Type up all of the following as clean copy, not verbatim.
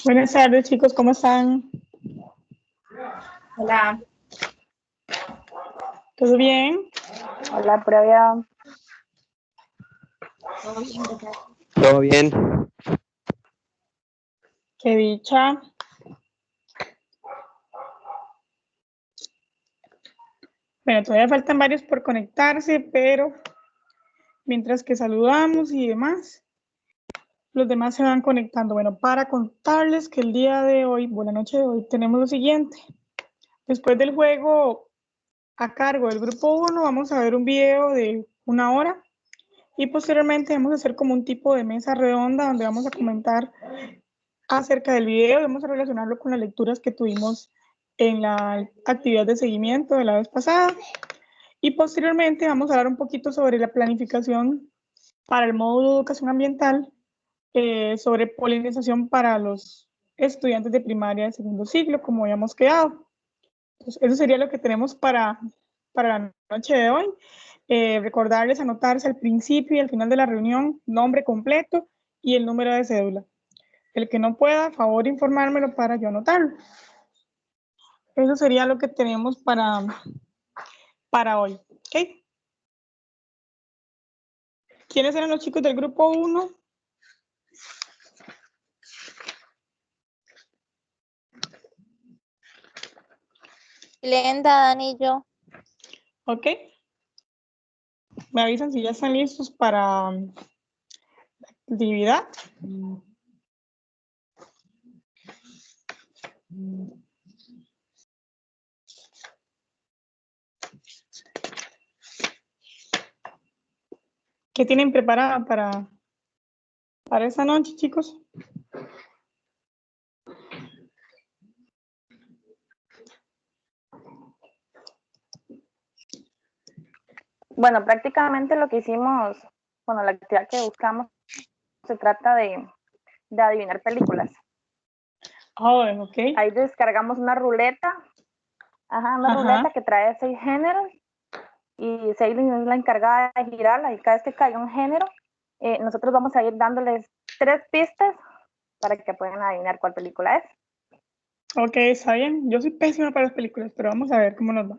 Buenas tardes, chicos, ¿cómo están? Hola, ¿Todo bien? hola, prueba. Todo bien. Qué dicha. Bueno, todavía faltan varios por conectarse, pero mientras que saludamos y demás, los demás se van conectando. Bueno, para contarles que el día de hoy, la noche de hoy, tenemos lo siguiente. Después del juego a cargo del grupo 1, vamos a ver un video de 1 hora y posteriormente vamos a hacer como un tipo de mesa redonda donde vamos a comentar acerca del video y vamos a relacionarlo con las lecturas que tuvimos en la actividad de seguimiento de la vez pasada. Y posteriormente vamos a hablar un poquito sobre la planificación para el módulo de educación ambiental, sobre polinización para los estudiantes de primaria de segundo ciclo, como habíamos quedado. Entonces, eso sería lo que tenemos para la noche de hoy. Recordarles anotarse al principio y al final de la reunión, nombre completo y el número de cédula. El que no pueda, favor informármelo para yo anotarlo. Eso sería lo que tenemos para hoy. ¿Okay? ¿Quiénes eran los chicos del grupo 1? Glenda, Dani y yo. Ok. Me avisan si ya están listos para la actividad. ¿Qué tienen preparado para esta noche, chicos? Bueno, prácticamente lo que hicimos, bueno, la actividad que buscamos se trata de adivinar películas. Oh, ok. Ahí descargamos una ruleta, ruleta que trae 6 géneros y Seiling es la encargada de girarla y cada vez que caiga un género, nosotros vamos a ir dándoles 3 pistas para que puedan adivinar cuál película es. Ok, está bien. Yo soy pésima para las películas, pero vamos a ver cómo nos va.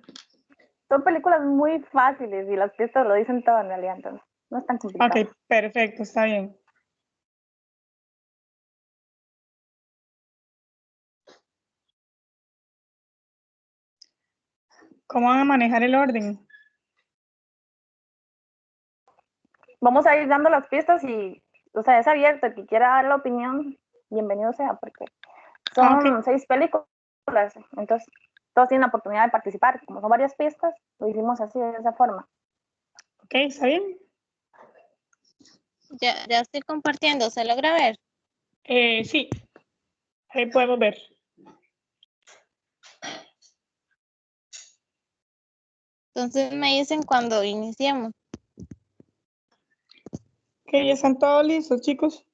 Son películas muy fáciles y las pistas lo dicen todo en realidad, entonces no es tan complicado. Ok, perfecto, está bien. ¿Cómo van a manejar el orden? Vamos a ir dando las pistas y, o sea, es abierto. El que quiera dar la opinión, bienvenido sea, porque son 6 películas. Entonces, todos tienen la oportunidad de participar. Como son varias pistas, lo hicimos así, de esa forma. Ok, está bien. Ya estoy compartiendo, ¿se logra ver? Sí, ahí podemos ver. Entonces me dicen cuando iniciemos. Ok, ya están todos listos, chicos.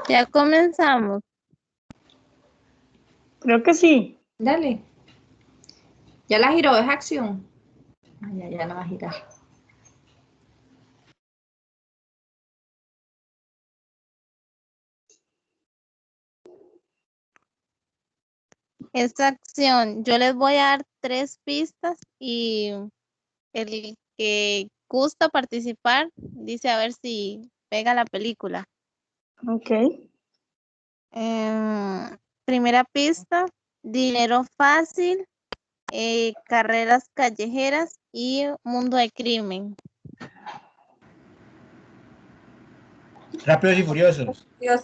Ya comenzamos. Creo que sí. Dale. Ya la giró, es acción. Ya la va a girar. es acción. Yo les voy a dar 3 pistas y el que gusta participar dice a ver si pega la película. Ok. Primera pista, dinero fácil, carreras callejeras y mundo de crimen. Rápidos y Furiosos. Dios.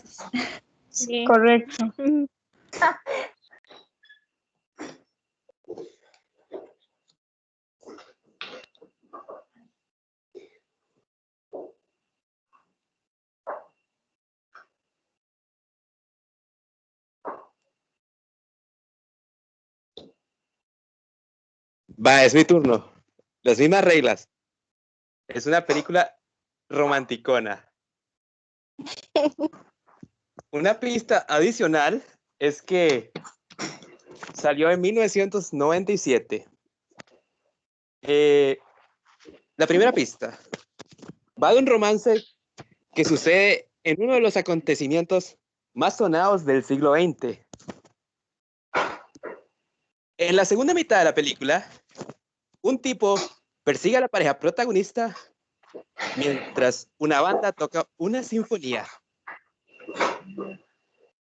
Sí. Correcto. Va, es mi turno. Las mismas reglas. Es una película romanticona. Una pista adicional es que salió en 1997. La primera pista va de un romance que sucede en uno de los acontecimientos más sonados del siglo XX. En la segunda mitad de la película, un tipo persigue a la pareja protagonista mientras una banda toca una sinfonía.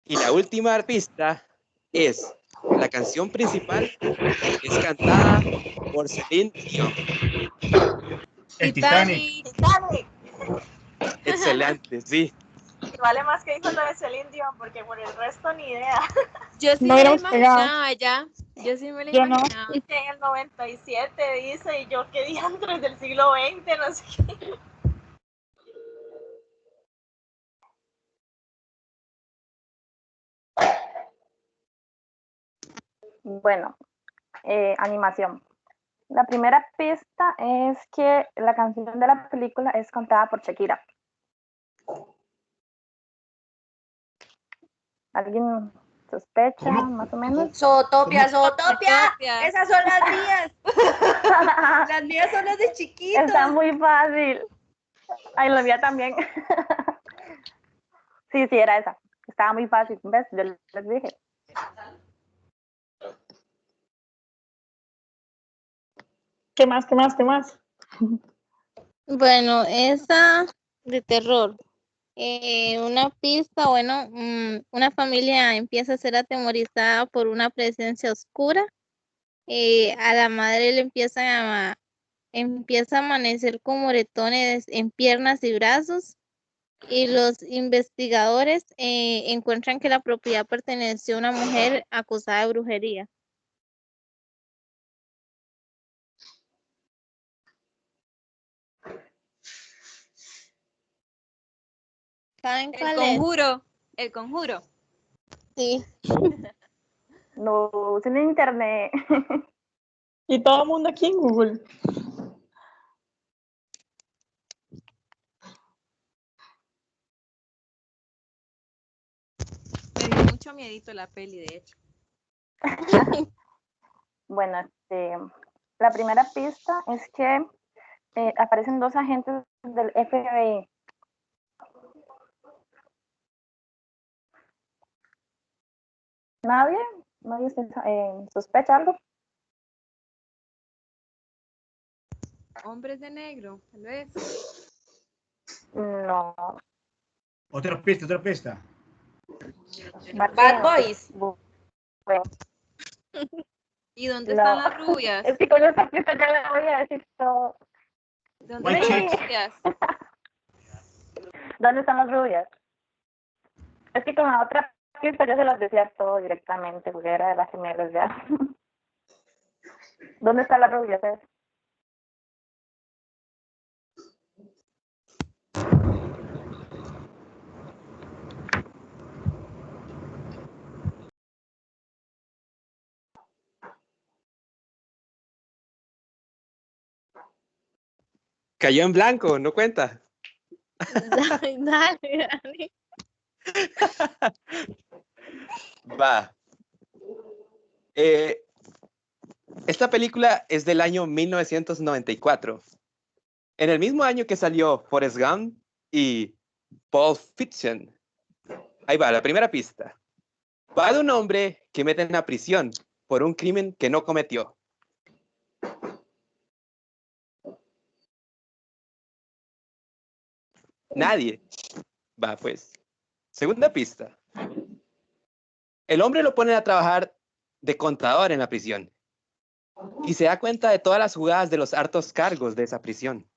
Y la última pista es la canción principal es cantada por Celine Dion. El Titanic. Excelente, sí. Y vale más que hizo lo de Celine Dion, porque por el resto ni idea. Yo sí No me la hubiéramos pegado. imaginaba ya. Yo sí me la Yo no. imaginaba. Que en el 97 dice, y yo qué diantres del siglo XX, no sé qué. Bueno, animación. La primera pista es que la canción de la película es cantada por Shakira. ¿Alguien sospecha, ¿Cómo? más o menos? Zootopia, ¿Cómo? Zootopia. Zootopia. Esas son las mías. Las mías son las de chiquitos. Está muy fácil. Ay, la mía también. Sí, era esa. Estaba muy fácil, ¿ves? Yo les dije. ¿Qué más? ¿Qué más? ¿Qué más? Bueno, esa de terror. Una pista, bueno, una familia empieza a ser atemorizada por una presencia oscura. A la madre le empieza a amanecer con moretones en piernas y brazos. Y los investigadores encuentran que la propiedad perteneció a una mujer acusada de brujería. ¿Saben El cuál es? conjuro. El conjuro. Sí. No usen internet. Y todo el mundo aquí en Google. Me dio mucho miedito la peli, de hecho. Bueno, la primera pista es que aparecen 2 agentes del FBI. ¿Nadie? ¿Nadie sospecha algo? Hombres de negro, tal vez. No. Otra pista, otra pista. Bad Boys. Bueno, ¿Y dónde no. están las rubias? Es que con esta pista ya le voy a decir todo. ¿Dónde White están las chicks. rubias? ¿Dónde están las rubias? Es que con la otra pista yo se las decía todo directamente, porque era de las gemelas ya. ¿Dónde están las rubias? Cayó en blanco, no cuenta. Dale, dale. Va. Esta película es del año 1994. En el mismo año que salió Forrest Gump y Pulp Fiction. Ahí va, la primera pista. Va de un hombre que meten a prisión por un crimen que no cometió. Nadie. Va, pues. Segunda pista. El hombre lo pone a trabajar de contador en la prisión y se da cuenta de todas las jugadas de los hartos cargos de esa prisión.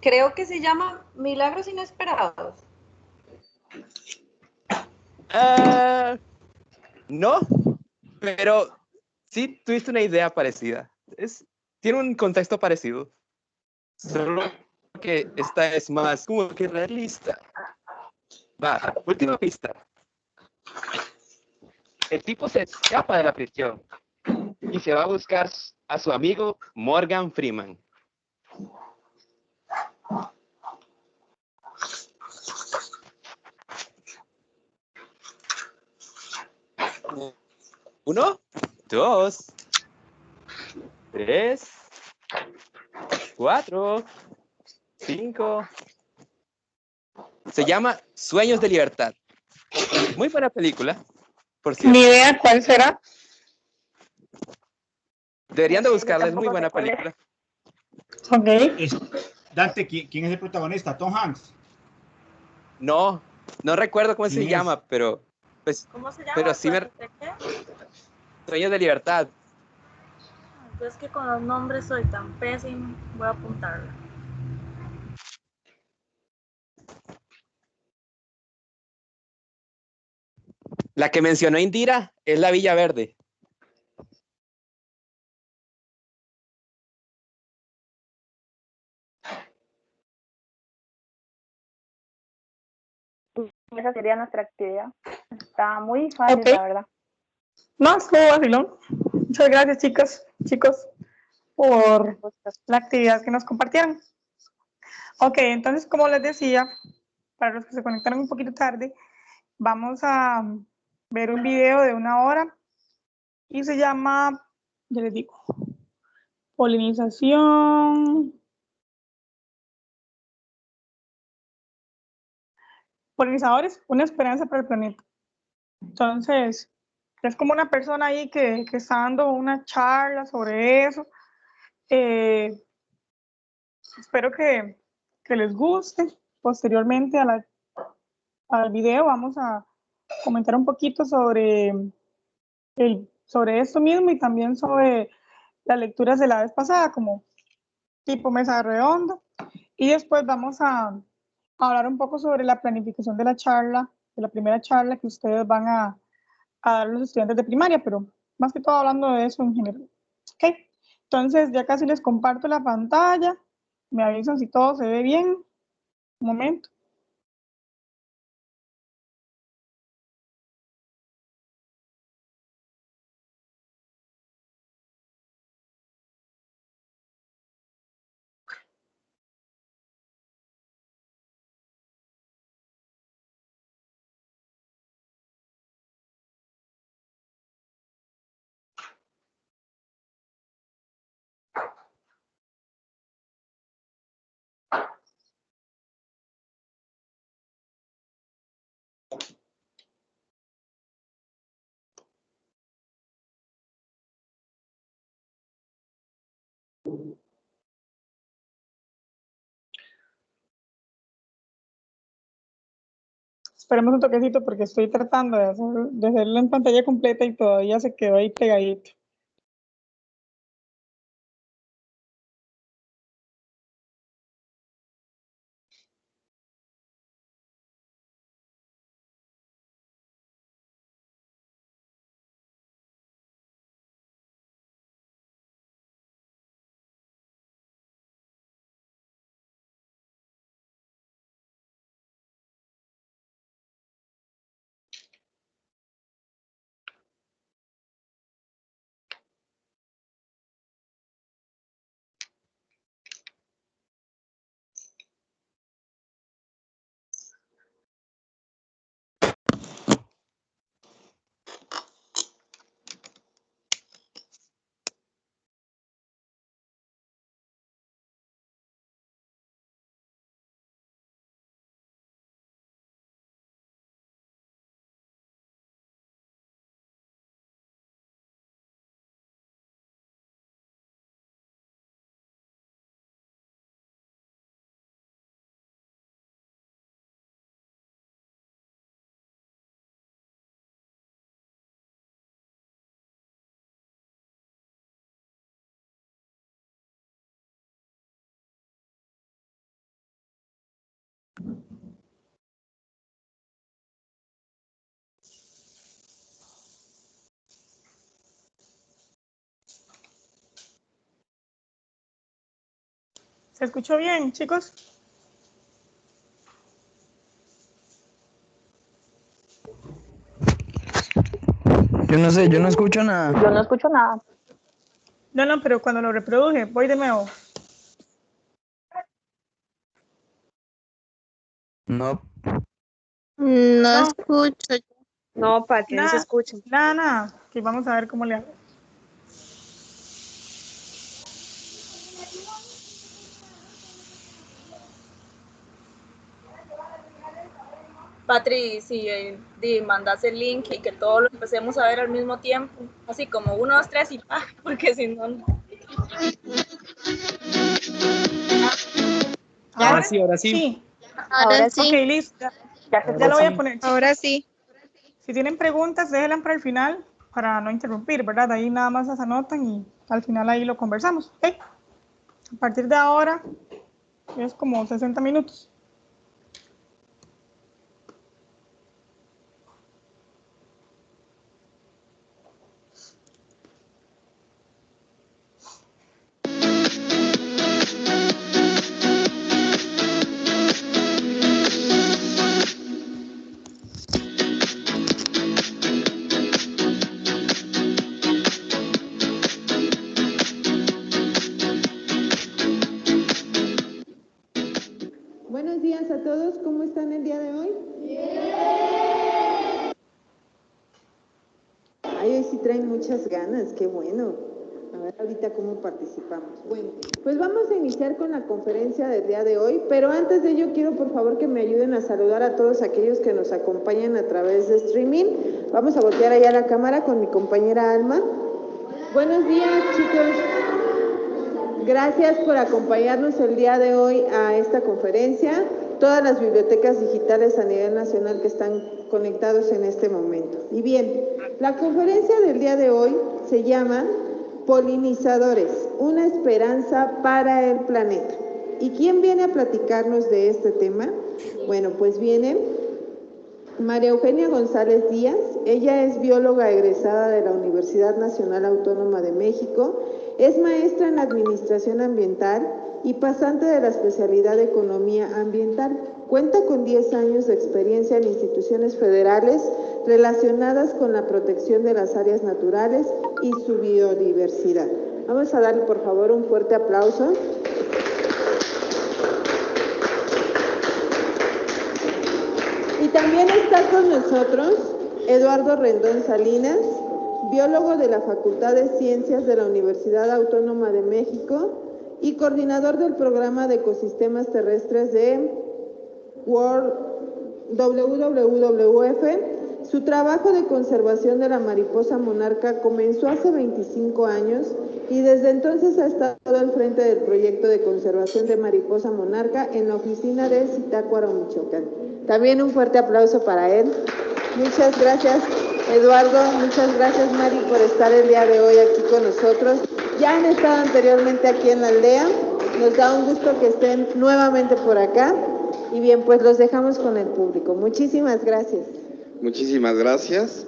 Creo que se llama Milagros Inesperados. No, pero sí tuviste una idea parecida. Tiene un contexto parecido, solo que esta es más como que realista. Va, última pista. El tipo se escapa de la prisión y se va a buscar a su amigo Morgan Freeman. Uno, dos, tres, cuatro, cinco. Se llama Sueños de Libertad. Muy buena película, por cierto. Ni idea cuál será. Deberían de Yo buscarla, es muy tampoco sé buena cuál es. película. Ok. Dante, ¿quién es el protagonista? Tom Hanks. No recuerdo cómo se ¿Quién es? llama, pero pues, ¿Cómo se llama? pero sí me ¿De qué? Sueños de Libertad. Entonces que con los nombres soy tan pésimo, voy a apuntarla. La que mencionó Indira es la Villa Verde. Esa sería nuestra actividad. Está muy fácil, Ok. la verdad. No, estuvo vacilón. Muchas gracias, chicas, chicos, por la actividad que nos compartieron. Ok, entonces, como les decía, para los que se conectaron un poquito tarde, vamos a ver un video de 1 hora y se llama, ya les digo, polinización. Polinizadores, una esperanza para el planeta. Entonces, es como una persona ahí que está dando una charla sobre eso. Espero que les guste. Posteriormente al video vamos a comentar un poquito sobre esto mismo y también sobre las lecturas de la vez pasada, como tipo mesa redonda. Y después vamos a hablar un poco sobre la planificación de la charla, de la primera charla que ustedes van a dar a los estudiantes de primaria, pero más que todo hablando de eso en general. ¿Ok? Entonces, ya casi les comparto la pantalla. Me avisan si todo se ve bien. Un momento. Esperemos un toquecito porque estoy tratando de hacerlo en pantalla completa y todavía se quedó ahí pegadito. ¿Se escuchó bien, chicos? Yo no sé, yo no escucho nada. Yo no escucho nada. No, pero cuando lo reproduje, voy de nuevo. No. No escucho. No, Pati, no se Nada, escucha. nada. Que vamos a ver cómo le hago. Patri, si mandas el link y que todos lo empecemos a ver al mismo tiempo, así como 1, 2, 3 y porque si no. Ahora sí, ahora sí. Sí. Ahora sí. Ok, listo. Ya lo voy a poner. Ahora sí. Si tienen preguntas, déjenlas para el final para no interrumpir, ¿verdad? Ahí nada más las anotan y al final ahí lo conversamos. ¿Ok? A partir de ahora es como 60 minutos. Buenos días a todos, ¿cómo están el día de hoy? Ay, hoy sí traen muchas ganas, qué bueno. A ver ahorita cómo participamos. Bueno, pues vamos a iniciar con la conferencia del día de hoy, pero antes de ello quiero por favor que me ayuden a saludar a todos aquellos que nos acompañan a través de streaming. Vamos a voltear allá a la cámara con mi compañera Alma. Buenos días, chicos. Gracias por acompañarnos el día de hoy a esta conferencia. Todas las bibliotecas digitales a nivel nacional que están conectados en este momento. Y bien, la conferencia del día de hoy se llama Polinizadores, una esperanza para el planeta. ¿Y quién viene a platicarnos de este tema? Bueno, pues viene María Eugenia González Díaz. Ella es bióloga egresada de la Universidad Nacional Autónoma de México, es maestra en Administración Ambiental y pasante de la especialidad de Economía Ambiental. Cuenta con 10 años de experiencia en instituciones federales relacionadas con la protección de las áreas naturales y su biodiversidad. Vamos a darle por favor un fuerte aplauso. Y también está con nosotros Eduardo Rendón Salinas, biólogo de la Facultad de Ciencias de la Universidad Autónoma de México y coordinador del programa de ecosistemas terrestres de WWF. Su trabajo de conservación de la mariposa monarca comenzó hace 25 años y desde entonces ha estado al frente del proyecto de conservación de mariposa monarca en la oficina de Zitácuaro, Michoacán. También un fuerte aplauso para él. Muchas gracias, Eduardo. Muchas gracias, Mari, por estar el día de hoy aquí con nosotros. Ya han estado anteriormente aquí en la aldea. Nos da un gusto que estén nuevamente por acá. Y bien, pues los dejamos con el público. Muchísimas gracias. Muchísimas gracias.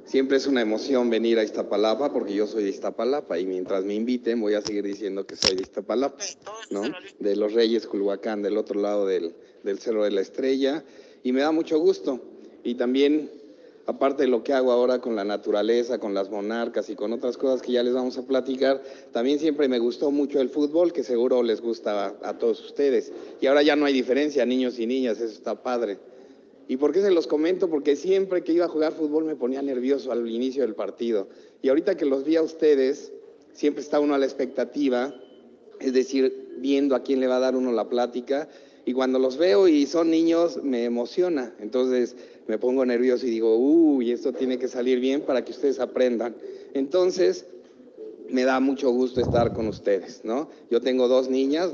Siempre es una emoción venir a Iztapalapa porque yo soy de Iztapalapa y mientras me inviten voy a seguir diciendo que soy de Iztapalapa, ¿no? De los Reyes, Culhuacán, del otro lado del Cerro de la Estrella, y me da mucho gusto. Y también, aparte de lo que hago ahora con la naturaleza, con las monarcas y con otras cosas que ya les vamos a platicar, también siempre me gustó mucho el fútbol, que seguro les gusta a todos ustedes. Y ahora ya no hay diferencia, niños y niñas, eso está padre. ¿Y por qué se los comento? Porque siempre que iba a jugar fútbol me ponía nervioso al inicio del partido. Y ahorita que los vi a ustedes, siempre está uno a la expectativa, es decir, viendo a quién le va a dar uno la plática. Y cuando los veo y son niños, me emociona. Entonces me pongo nervioso y digo, uy, esto tiene que salir bien para que ustedes aprendan. Entonces me da mucho gusto estar con ustedes, ¿no? Yo tengo dos niñas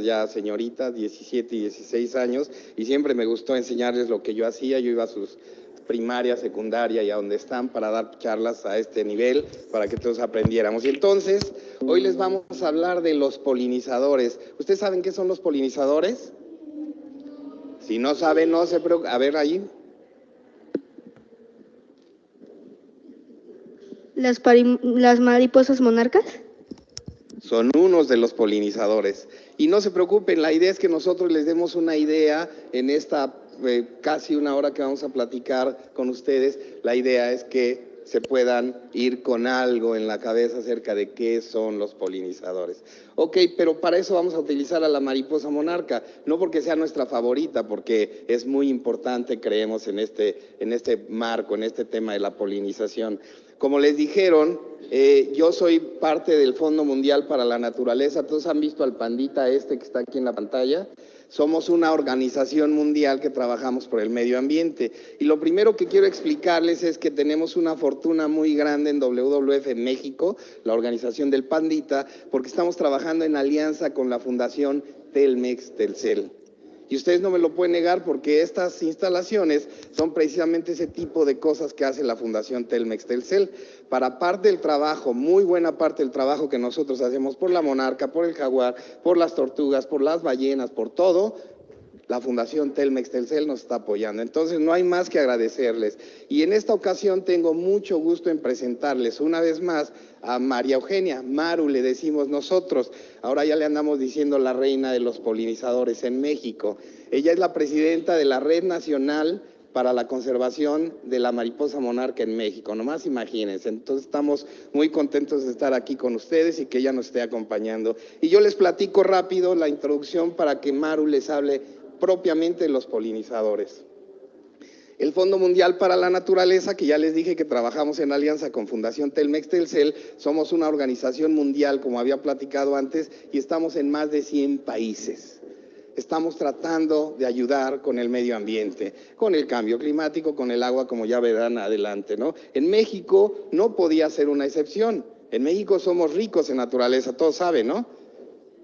ya señoritas, 17 y 16 años, y siempre me gustó enseñarles lo que yo hacía. Yo iba a sus primaria, secundaria y a donde están para dar charlas a este nivel, para que todos aprendiéramos. Y entonces, hoy les vamos a hablar de los polinizadores. ¿Ustedes saben qué son los polinizadores? Si no saben, no se preocupen. A ver, ahí. ¿Las mariposas monarcas? son unos de los polinizadores. Y no se preocupen, la idea es que nosotros les demos una idea en esta casi una hora que vamos a platicar con ustedes. La idea es que se puedan ir con algo en la cabeza acerca de qué son los polinizadores. Ok, pero para eso vamos a utilizar a la mariposa monarca, no porque sea nuestra favorita, porque es muy importante, creemos, en este marco, en este tema de la polinización. Como les dijeron, yo soy parte del Fondo Mundial para la Naturaleza. Todos han visto al pandita que está aquí en la pantalla. Somos una organización mundial que trabajamos por el medio ambiente. Y lo primero que quiero explicarles es que tenemos una fortuna muy grande en WWF en México, la organización del pandita, porque estamos trabajando en alianza con la Fundación Telmex Telcel. Y ustedes no me lo pueden negar porque estas instalaciones son precisamente ese tipo de cosas que hace la Fundación Telmex Telcel. Para parte del trabajo, muy buena parte del trabajo que nosotros hacemos por la monarca, por el jaguar, por las tortugas, por las ballenas, por todo, la Fundación Telmex Telcel nos está apoyando. Entonces no hay más que agradecerles. Y en esta ocasión tengo mucho gusto en presentarles una vez más a María Eugenia, Maru le decimos nosotros. Ahora ya le andamos diciendo la reina de los polinizadores en México. Ella es la presidenta de la Red Nacional para la Conservación de la Mariposa Monarca en México. Nomás imagínense. Entonces estamos muy contentos de estar aquí con ustedes y que ella nos esté acompañando. Y yo les platico rápido la introducción para que Maru les hable propiamente de los polinizadores. El Fondo Mundial para la Naturaleza, que ya les dije que trabajamos en alianza con Fundación Telmex Telcel, somos una organización mundial, como había platicado antes, y estamos en más de 100 países. Estamos tratando de ayudar con el medio ambiente, con el cambio climático, con el agua, como ya verán adelante, ¿no? En México no podía ser una excepción. En México somos ricos en naturaleza, todos saben, ¿no?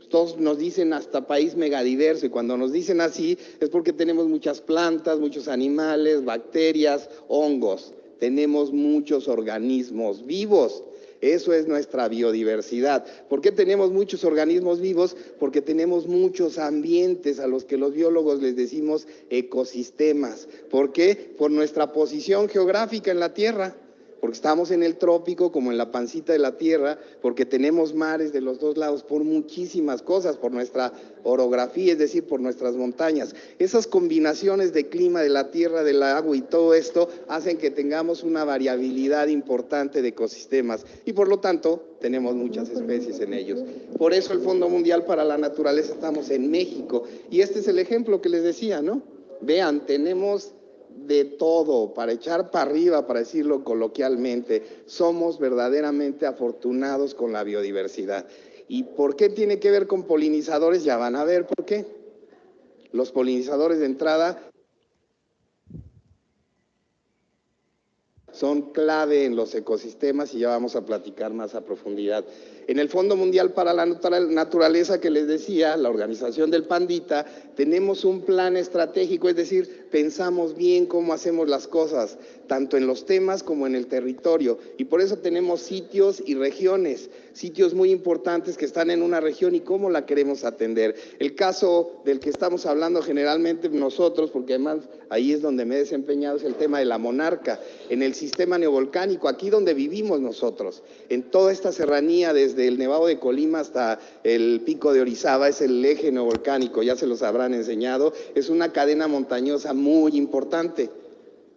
Todos nos dicen hasta país megadiverso, y cuando nos dicen así es porque tenemos muchas plantas, muchos animales, bacterias, hongos. Tenemos muchos organismos vivos. Eso es nuestra biodiversidad. ¿Por qué tenemos muchos organismos vivos? Porque tenemos muchos ambientes a los que los biólogos les decimos ecosistemas. ¿Por qué? Por nuestra posición geográfica en la Tierra. Porque estamos en el trópico, como en la pancita de la tierra, porque tenemos mares de los dos lados, por muchísimas cosas, por nuestra orografía, es decir, por nuestras montañas. Esas combinaciones de clima de la tierra, del agua y todo esto hacen que tengamos una variabilidad importante de ecosistemas y por lo tanto tenemos muchas especies en ellos. Por eso el Fondo Mundial para la Naturaleza estamos en México y este es el ejemplo que les decía, ¿no? Vean, tenemos de todo, para echar para arriba, para decirlo coloquialmente. Somos verdaderamente afortunados con la biodiversidad. ¿Y por qué tiene que ver con polinizadores? Ya van a ver por qué. Los polinizadores de entrada son clave en los ecosistemas y ya vamos a platicar más a profundidad. En el Fondo Mundial para la Naturaleza que les decía, la organización del pandita, tenemos un plan estratégico, es decir, pensamos bien cómo hacemos las cosas, tanto en los temas como en el territorio, y por eso tenemos sitios y regiones, sitios muy importantes que están en una región y cómo la queremos atender. El caso del que estamos hablando generalmente nosotros, porque además ahí es donde me he desempeñado, es el tema de la monarca, en el sistema neovolcánico, aquí donde vivimos nosotros, en toda esta serranía desde el Nevado de Colima hasta el Pico de Orizaba, es el eje neovolcánico, ya se los habrán enseñado, es una cadena montañosa muy importante,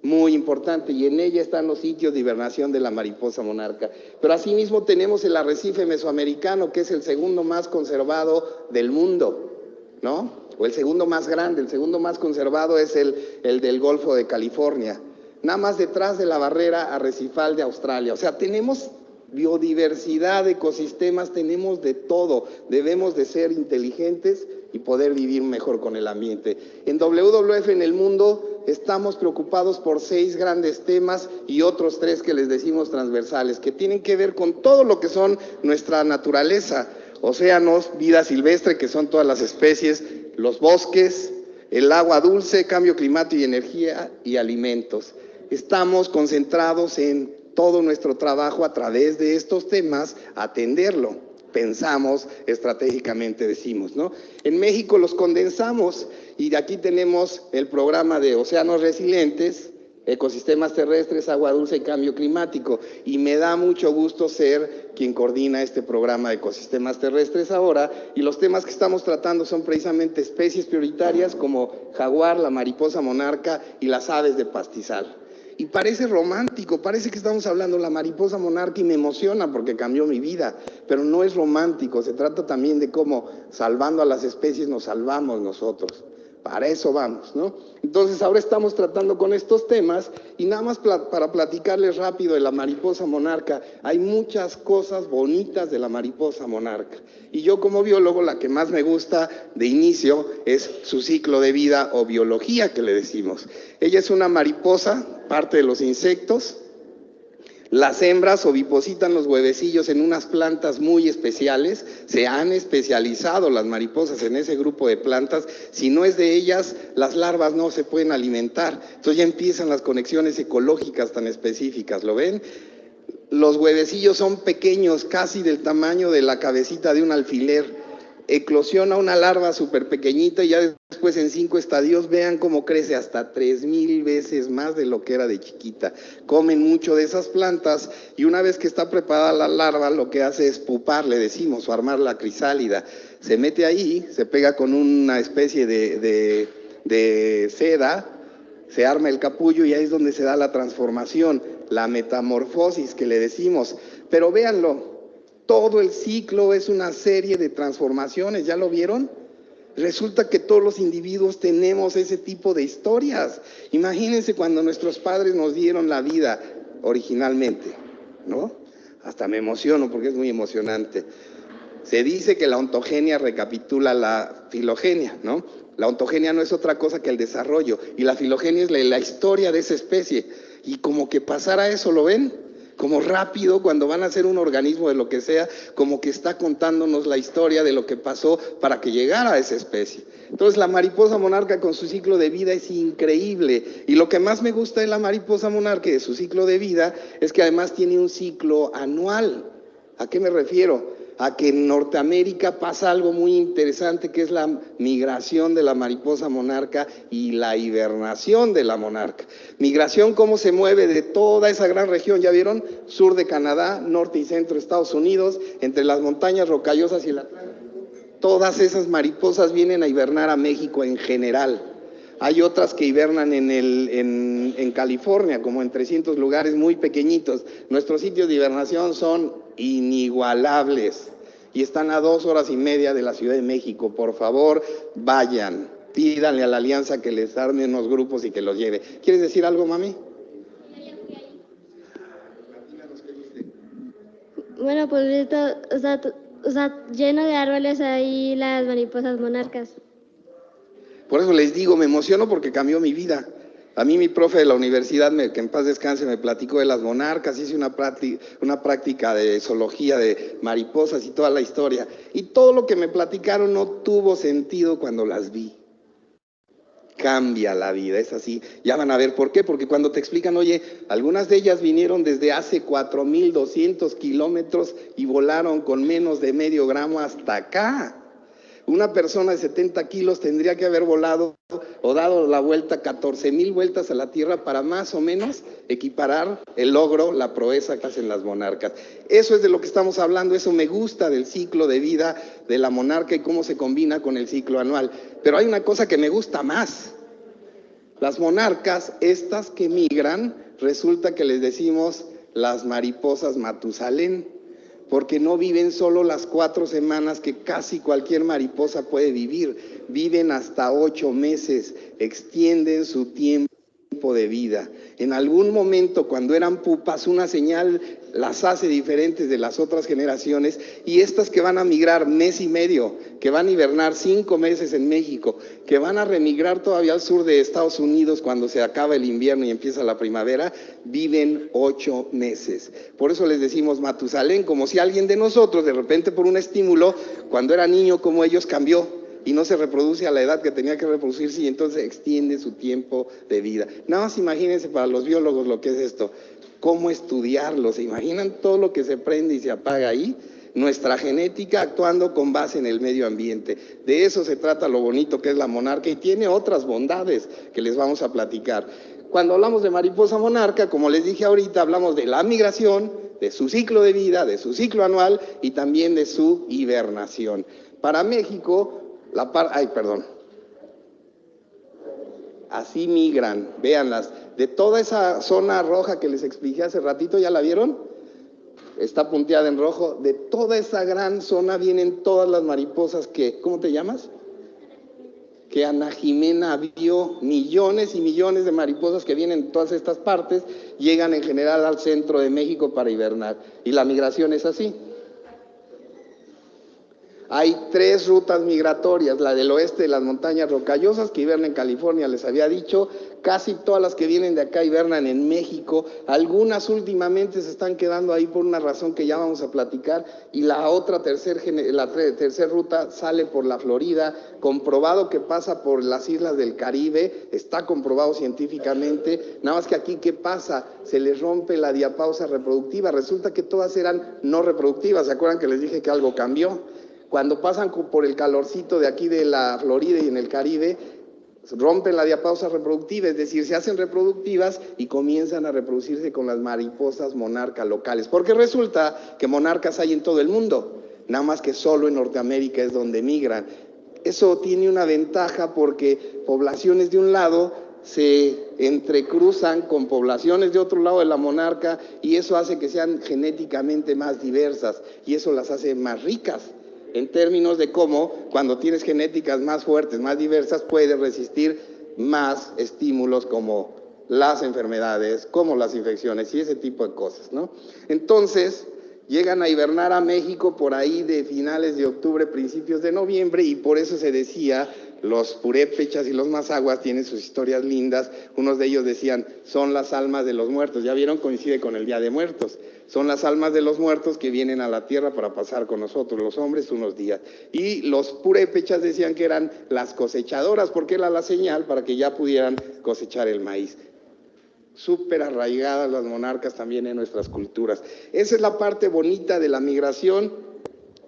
y en ella están los sitios de hibernación de la mariposa monarca. Pero asimismo tenemos el arrecife mesoamericano, que es el segundo más conservado del mundo, ¿no? O el segundo más grande, el segundo más conservado es el del Golfo de California, nada más detrás de la barrera arrecifal de Australia. O sea, tenemos biodiversidad de ecosistemas, tenemos de todo, debemos de ser inteligentes y poder vivir mejor con el ambiente. En WWF en el mundo estamos preocupados por 6 grandes temas y otros 3 que les decimos transversales, que tienen que ver con todo lo que son nuestra naturaleza, océanos, vida silvestre, que son todas las especies, los bosques, el agua dulce, cambio climático y energía y alimentos. Estamos concentrados en todo nuestro trabajo a través de estos temas, atenderlo. Pensamos estratégicamente, decimos, ¿no? En México los condensamos y de aquí tenemos el programa de Océanos Resilientes, Ecosistemas terrestres, agua dulce y cambio climático. Y me da mucho gusto ser quien coordina este programa de ecosistemas terrestres ahora. Y los temas que estamos tratando son precisamente especies prioritarias como jaguar, la mariposa monarca y las aves de pastizal. Y parece romántico, parece que estamos hablando de la mariposa monarca y me emociona porque cambió mi vida, pero no es romántico, se trata también de cómo salvando a las especies nos salvamos nosotros. Para eso vamos, ¿no? Entonces ahora estamos tratando con estos temas y nada más para platicarles rápido de la mariposa monarca, hay muchas cosas bonitas de la mariposa monarca. Y yo como biólogo la que más me gusta de inicio es su ciclo de vida o biología que le decimos. Ella es una mariposa, parte de los insectos. Las hembras ovipositan los huevecillos en unas plantas muy especiales, se han especializado las mariposas en ese grupo de plantas, si no es de ellas, las larvas no se pueden alimentar, entonces ya empiezan las conexiones ecológicas tan específicas, ¿lo ven? Los huevecillos son pequeños, casi del tamaño de la cabecita de un alfiler, eclosiona una larva súper pequeñita y ya después en 5 estadios vean cómo crece hasta 3000 veces más de lo que era de chiquita. Comen mucho de esas plantas y una vez que está preparada la larva lo que hace es pupar, le decimos, o armar la crisálida. Se mete ahí, se pega con una especie de seda, se arma el capullo y ahí es donde se da la transformación, la metamorfosis que le decimos. Pero véanlo. Todo el ciclo es una serie de transformaciones, ¿ya lo vieron? Resulta que todos los individuos tenemos ese tipo de historias. Imagínense cuando nuestros padres nos dieron la vida originalmente, ¿no? Hasta me emociono porque es muy emocionante. Se dice que la ontogenia recapitula la filogenia, ¿no? La ontogenia no es otra cosa que el desarrollo y la filogenia es la historia de esa especie. Y como que pasara eso, ¿lo ven? Como rápido, cuando van a ser un organismo de lo que sea, como que está contándonos la historia de lo que pasó para que llegara a esa especie. Entonces la mariposa monarca con su ciclo de vida es increíble. Y lo que más me gusta de la mariposa monarca y de su ciclo de vida es que además tiene un ciclo anual. ¿A qué me refiero? A que en Norteamérica pasa algo muy interesante que es la migración de la mariposa monarca y la hibernación de la monarca. Migración, cómo se mueve de toda esa gran región, ¿ya vieron? Sur de Canadá, norte y centro de Estados Unidos, entre las montañas rocallosas y el Atlántico. Todas esas mariposas vienen a hibernar a México en general. Hay otras que hibernan en California, como en 300 lugares muy pequeñitos. Nuestros sitios de hibernación son inigualables y están a 2 horas y media de la Ciudad de México. Por favor, vayan, pídanle a la Alianza que les arme unos grupos y que los lleve. ¿Quieres decir algo, mami? Bueno, pues o sea, lleno de árboles ahí las mariposas monarcas. Por eso les digo, me emociono porque cambió mi vida. A mí mi profe de la universidad, que en paz descanse, me platicó de las monarcas, hice una práctica de zoología de mariposas y toda la historia. Y todo lo que me platicaron no tuvo sentido cuando las vi. Cambia la vida, es así. Ya van a ver por qué, porque cuando te explican, oye, algunas de ellas vinieron desde hace 4200 kilómetros y volaron con menos de medio gramo hasta acá. Una persona de 70 kilos tendría que haber volado o dado la vuelta 14,000 vueltas a la Tierra para más o menos equiparar el logro, la proeza que hacen las monarcas. Eso es de lo que estamos hablando, eso me gusta del ciclo de vida de la monarca y cómo se combina con el ciclo anual. Pero hay una cosa que me gusta más. Las monarcas, estas que migran, resulta que les decimos las mariposas Matusalén, porque no viven solo las 4 semanas que casi cualquier mariposa puede vivir, viven hasta 8 meses, extienden su tiempo de vida. En algún momento, cuando eran pupas, una señal las hace diferentes de las otras generaciones, y estas que van a migrar mes y medio, que van a hibernar 5 meses en México, que van a remigrar todavía al sur de Estados Unidos cuando se acaba el invierno y empieza la primavera, viven 8 meses. Por eso les decimos Matusalén, como si alguien de nosotros, de repente por un estímulo, cuando era niño como ellos, cambió y no se reproduce a la edad que tenía que reproducirse y entonces extiende su tiempo de vida. Nada más imagínense para los biólogos lo que es esto, cómo estudiarlo. ¿Se imaginan todo lo que se prende y se apaga ahí? Nuestra genética actuando con base en el medio ambiente. De eso se trata lo bonito que es la monarca y tiene otras bondades que les vamos a platicar. Cuando hablamos de mariposa monarca, como les dije ahorita, hablamos de la migración, de su ciclo de vida, de su ciclo anual y también de su hibernación. Para México, así migran, véanlas. De toda esa zona roja que les expliqué hace ratito, ¿ya la vieron? Está punteada en rojo. De toda esa gran zona vienen todas las mariposas que, ¿cómo te llamas? Que Ana Jimena vio. Millones y millones de mariposas que vienen de todas estas partes, llegan en general al centro de México para hibernar. Y la migración es así. Hay 3 rutas migratorias, la del oeste de las montañas rocallosas que hiberna en California, les había dicho, casi todas las que vienen de acá hibernan en México, algunas últimamente se están quedando ahí por una razón que ya vamos a platicar, y la otra tercer ruta sale por la Florida, comprobado que pasa por las islas del Caribe, está comprobado científicamente, nada más que aquí ¿qué pasa? Se les rompe la diapausa reproductiva, resulta que todas eran no reproductivas, ¿se acuerdan que les dije que algo cambió? Cuando pasan por el calorcito de aquí de la Florida y en el Caribe, rompen la diapausa reproductiva, es decir, se hacen reproductivas y comienzan a reproducirse con las mariposas monarca locales, porque resulta que monarcas hay en todo el mundo, nada más que solo en Norteamérica es donde migran. Eso tiene una ventaja porque poblaciones de un lado se entrecruzan con poblaciones de otro lado de la monarca y eso hace que sean genéticamente más diversas y eso las hace más ricas. En términos de cómo, cuando tienes genéticas más fuertes, más diversas, puedes resistir más estímulos como las enfermedades, como las infecciones y ese tipo de cosas, ¿no? Entonces, llegan a hibernar a México por ahí de finales de octubre, principios de noviembre, y por eso se decía, los purépechas y los mazaguas tienen sus historias lindas, unos de ellos decían, son las almas de los muertos, ya vieron, coincide con el Día de Muertos, son las almas de los muertos que vienen a la tierra para pasar con nosotros, los hombres, unos días. Y los purépechas decían que eran las cosechadoras, porque era la señal para que ya pudieran cosechar el maíz. Súper arraigadas las monarcas también en nuestras culturas. Esa es la parte bonita de la migración.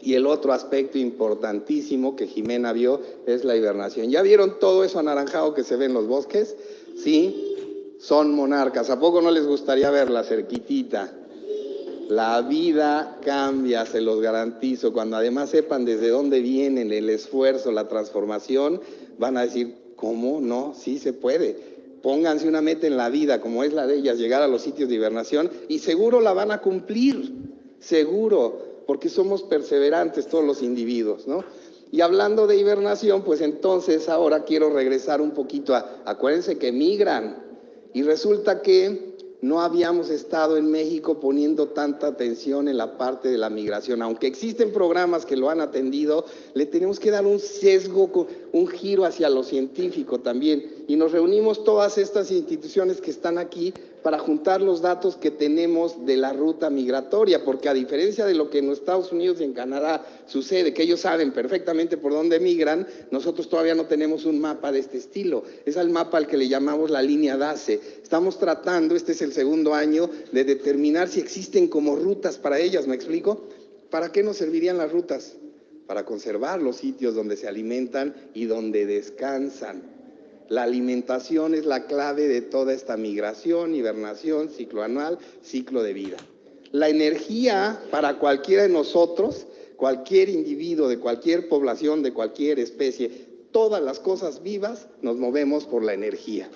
Y el otro aspecto importantísimo que Jimena vio es la hibernación. ¿Ya vieron todo eso anaranjado que se ve en los bosques? Sí, son monarcas. ¿A poco no les gustaría verla cerquitita? La vida cambia, se los garantizo. Cuando además sepan desde dónde vienen, el esfuerzo, la transformación, van a decir, ¿cómo? No, sí se puede. Pónganse una meta en la vida, como es la de ellas, llegar a los sitios de hibernación, y seguro la van a cumplir, seguro, porque somos perseverantes todos los individuos, ¿no? Y hablando de hibernación, pues entonces ahora quiero regresar un poquito acuérdense que migran, y resulta que no habíamos estado en México poniendo tanta atención en la parte de la migración. Aunque existen programas que lo han atendido, le tenemos que dar un sesgo, un giro hacia lo científico también. Y nos reunimos todas estas instituciones que están aquí para juntar los datos que tenemos de la ruta migratoria, porque a diferencia de lo que en Estados Unidos y en Canadá sucede, que ellos saben perfectamente por dónde migran, nosotros todavía no tenemos un mapa de este estilo. Es el mapa al que le llamamos la línea DACE. Estamos tratando, este es el segundo año, de determinar si existen como rutas para ellas, ¿me explico? ¿Para qué nos servirían las rutas? Para conservar los sitios donde se alimentan y donde descansan. La alimentación es la clave de toda esta migración, hibernación, ciclo anual, ciclo de vida. La energía para cualquiera de nosotros, cualquier individuo de cualquier población, de cualquier especie, todas las cosas vivas nos movemos por la energía.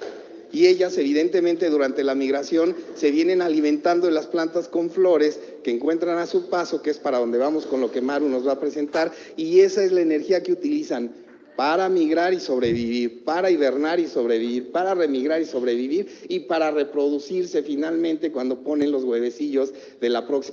Y ellas evidentemente durante la migración se vienen alimentando de las plantas con flores que encuentran a su paso, que es para donde vamos con lo que Maru nos va a presentar, y esa es la energía que utilizan para migrar y sobrevivir, para hibernar y sobrevivir, para remigrar y sobrevivir y para reproducirse finalmente cuando ponen los huevecillos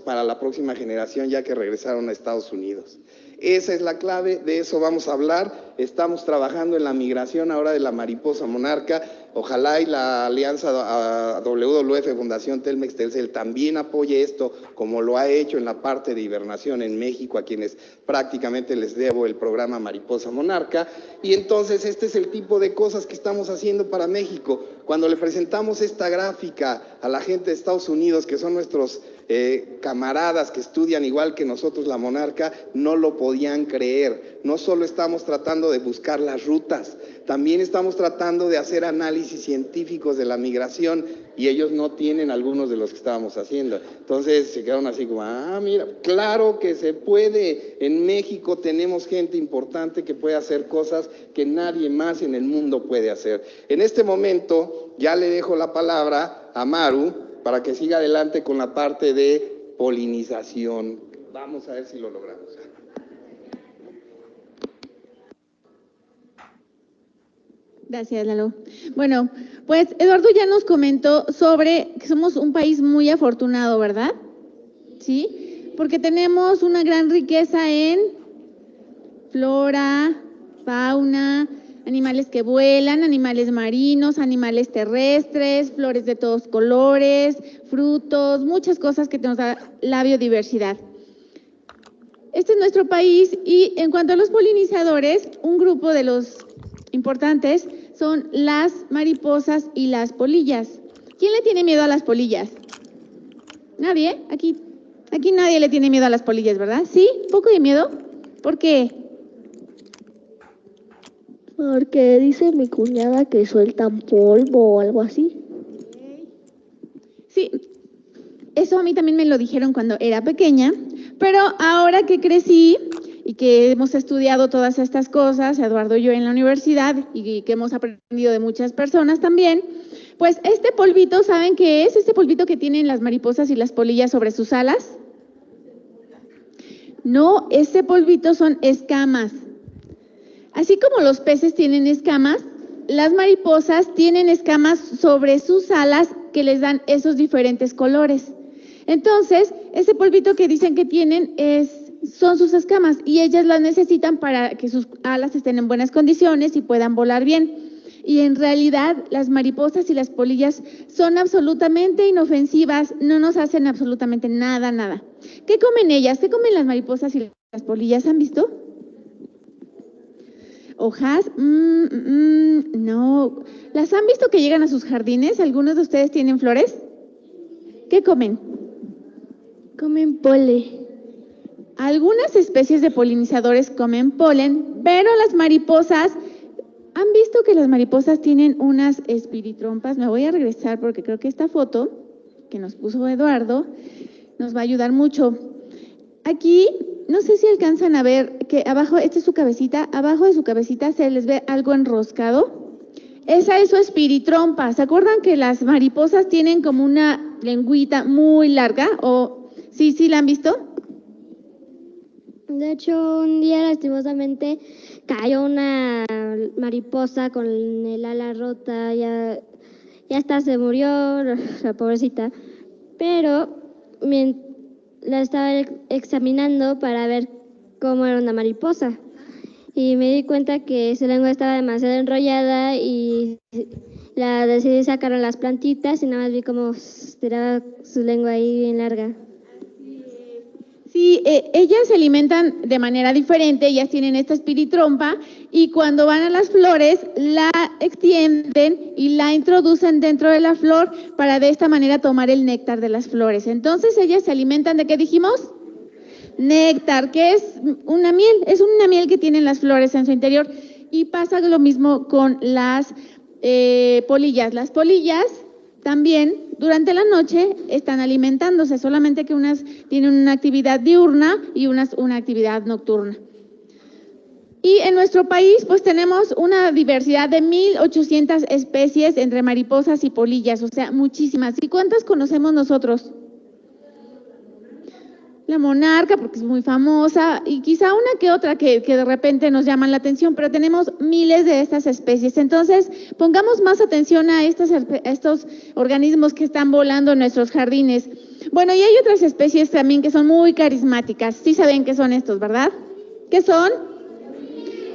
para la próxima generación ya que regresaron a Estados Unidos. Esa es la clave, de eso vamos a hablar. Estamos trabajando en la migración ahora de la mariposa monarca. Ojalá y la alianza WWF Fundación Telmex Telcel también apoye esto, como lo ha hecho en la parte de hibernación en México, a quienes prácticamente les debo el programa Mariposa Monarca. Y entonces este es el tipo de cosas que estamos haciendo para México. Cuando le presentamos esta gráfica a la gente de Estados Unidos, que son nuestros camaradas que estudian igual que nosotros la monarca no lo podían creer. No solo estamos tratando de buscar las rutas, también estamos tratando de hacer análisis científicos de la migración y ellos no tienen algunos de los que estábamos haciendo. Entonces se quedaron así como, mira, claro que se puede. En México tenemos gente importante que puede hacer cosas que nadie más en el mundo puede hacer. En este momento ya le dejo la palabra a Maru para que siga adelante con la parte de polinización. Vamos a ver si lo logramos. Gracias, Lalo. Bueno, pues Eduardo ya nos comentó sobre que somos un país muy afortunado, ¿verdad? Sí, porque tenemos una gran riqueza en flora, fauna, animales que vuelan, animales marinos, animales terrestres, flores de todos colores, frutos, muchas cosas que nos da la biodiversidad. Este es nuestro país y en cuanto a los polinizadores, un grupo de los importantes son las mariposas y las polillas. ¿Quién le tiene miedo a las polillas? ¿Nadie? Aquí nadie le tiene miedo a las polillas, ¿verdad? ¿Sí? ¿Un poco de miedo? ¿Por qué? Porque dice mi cuñada que sueltan polvo o algo así. Sí, eso a mí también me lo dijeron cuando era pequeña, pero ahora que crecí y que hemos estudiado todas estas cosas, Eduardo y yo en la universidad, y que hemos aprendido de muchas personas también, pues este polvito, ¿saben qué es? Este polvito que tienen las mariposas y las polillas sobre sus alas. No, este polvito son escamas. Así como los peces tienen escamas, las mariposas tienen escamas sobre sus alas que les dan esos diferentes colores. Entonces, ese polvito que dicen que tienen son sus escamas y ellas las necesitan para que sus alas estén en buenas condiciones y puedan volar bien. Y en realidad, las mariposas y las polillas son absolutamente inofensivas, no nos hacen absolutamente nada. ¿Qué comen ellas? ¿Qué comen las mariposas y las polillas? ¿Han visto? ¿Hojas? No. ¿Las han visto que llegan a sus jardines? ¿Algunos de ustedes tienen flores? ¿Qué comen? Comen polen. Algunas especies de polinizadores comen polen, pero las mariposas, ¿han visto que las mariposas tienen unas espiritrompas? Me voy a regresar porque creo que esta foto que nos puso Eduardo nos va a ayudar mucho. Aquí, no sé si alcanzan a ver que abajo, esta es su cabecita, abajo de su cabecita se les ve algo enroscado. Esa es su espiritrompa. ¿Se acuerdan que las mariposas tienen como una lengüita muy larga? ¿O sí la han visto? De hecho, un día lastimosamente cayó una mariposa con el ala rota, ya hasta se murió, la pobrecita, pero la estaba examinando para ver cómo era una mariposa y me di cuenta que su lengua estaba demasiado enrollada y la decidí sacar a las plantitas y nada más vi cómo estiraba su lengua ahí bien larga. Sí, ellas se alimentan de manera diferente, ellas tienen esta espiritrompa y cuando van a las flores la extienden y la introducen dentro de la flor para de esta manera tomar el néctar de las flores. Entonces ellas se alimentan ¿de qué dijimos? Néctar, que es una miel que tienen las flores en su interior y pasa lo mismo con las polillas. Las polillas también durante la noche están alimentándose, solamente que unas tienen una actividad diurna y unas una actividad nocturna. Y en nuestro país pues tenemos una diversidad de 1,800 especies entre mariposas y polillas, o sea, muchísimas. ¿Y cuántas conocemos nosotros? La monarca, porque es muy famosa, y quizá una que otra que de repente nos llaman la atención, pero tenemos miles de estas especies. Entonces, pongamos más atención a estos organismos que están volando en nuestros jardines. Bueno, y hay otras especies también que son muy carismáticas. Sí saben qué son estos, ¿verdad? ¿Qué son?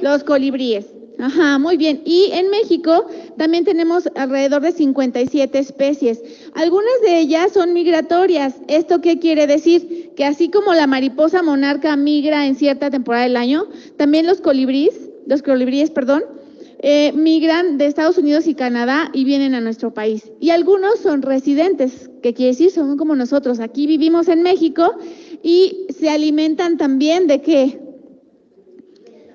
Los colibríes. Ajá, muy bien. Y en México también tenemos alrededor de 57 especies. Algunas de ellas son migratorias. ¿Esto qué quiere decir? Que así como la mariposa monarca migra en cierta temporada del año, también los colibríes, migran de Estados Unidos y Canadá y vienen a nuestro país. Y algunos son residentes. ¿Qué quiere decir? Son como nosotros. Aquí vivimos en México y se alimentan también ¿de qué?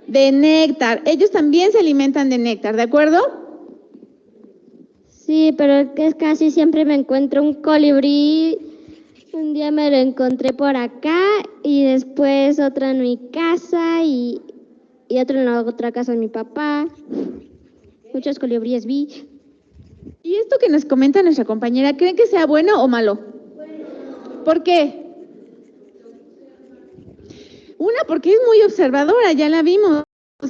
De néctar. Ellos también se alimentan de néctar, ¿de acuerdo? Sí, pero es que casi siempre me encuentro un colibrí. Un día me lo encontré por acá y después otro en mi casa y otro en la otra casa de mi papá. Muchos colibríes vi. ¿Y esto que nos comenta nuestra compañera, creen que sea bueno o malo? ¿Por qué? Una, porque es muy observadora, ya la vimos,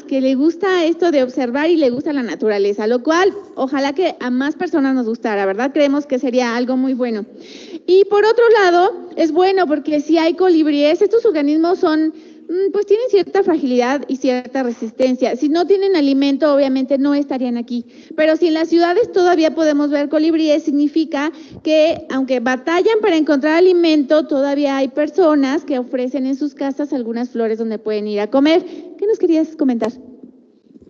que le gusta esto de observar y le gusta la naturaleza, lo cual ojalá que a más personas nos gustara, ¿verdad? Creemos que sería algo muy bueno. Y por otro lado, es bueno porque si hay colibríes, estos organismos son, pues tienen cierta fragilidad y cierta resistencia. Si no tienen alimento, obviamente no estarían aquí. Pero si en las ciudades todavía podemos ver colibríes, significa que aunque batallan para encontrar alimento, todavía hay personas que ofrecen en sus casas algunas flores donde pueden ir a comer. ¿Qué nos querías comentar?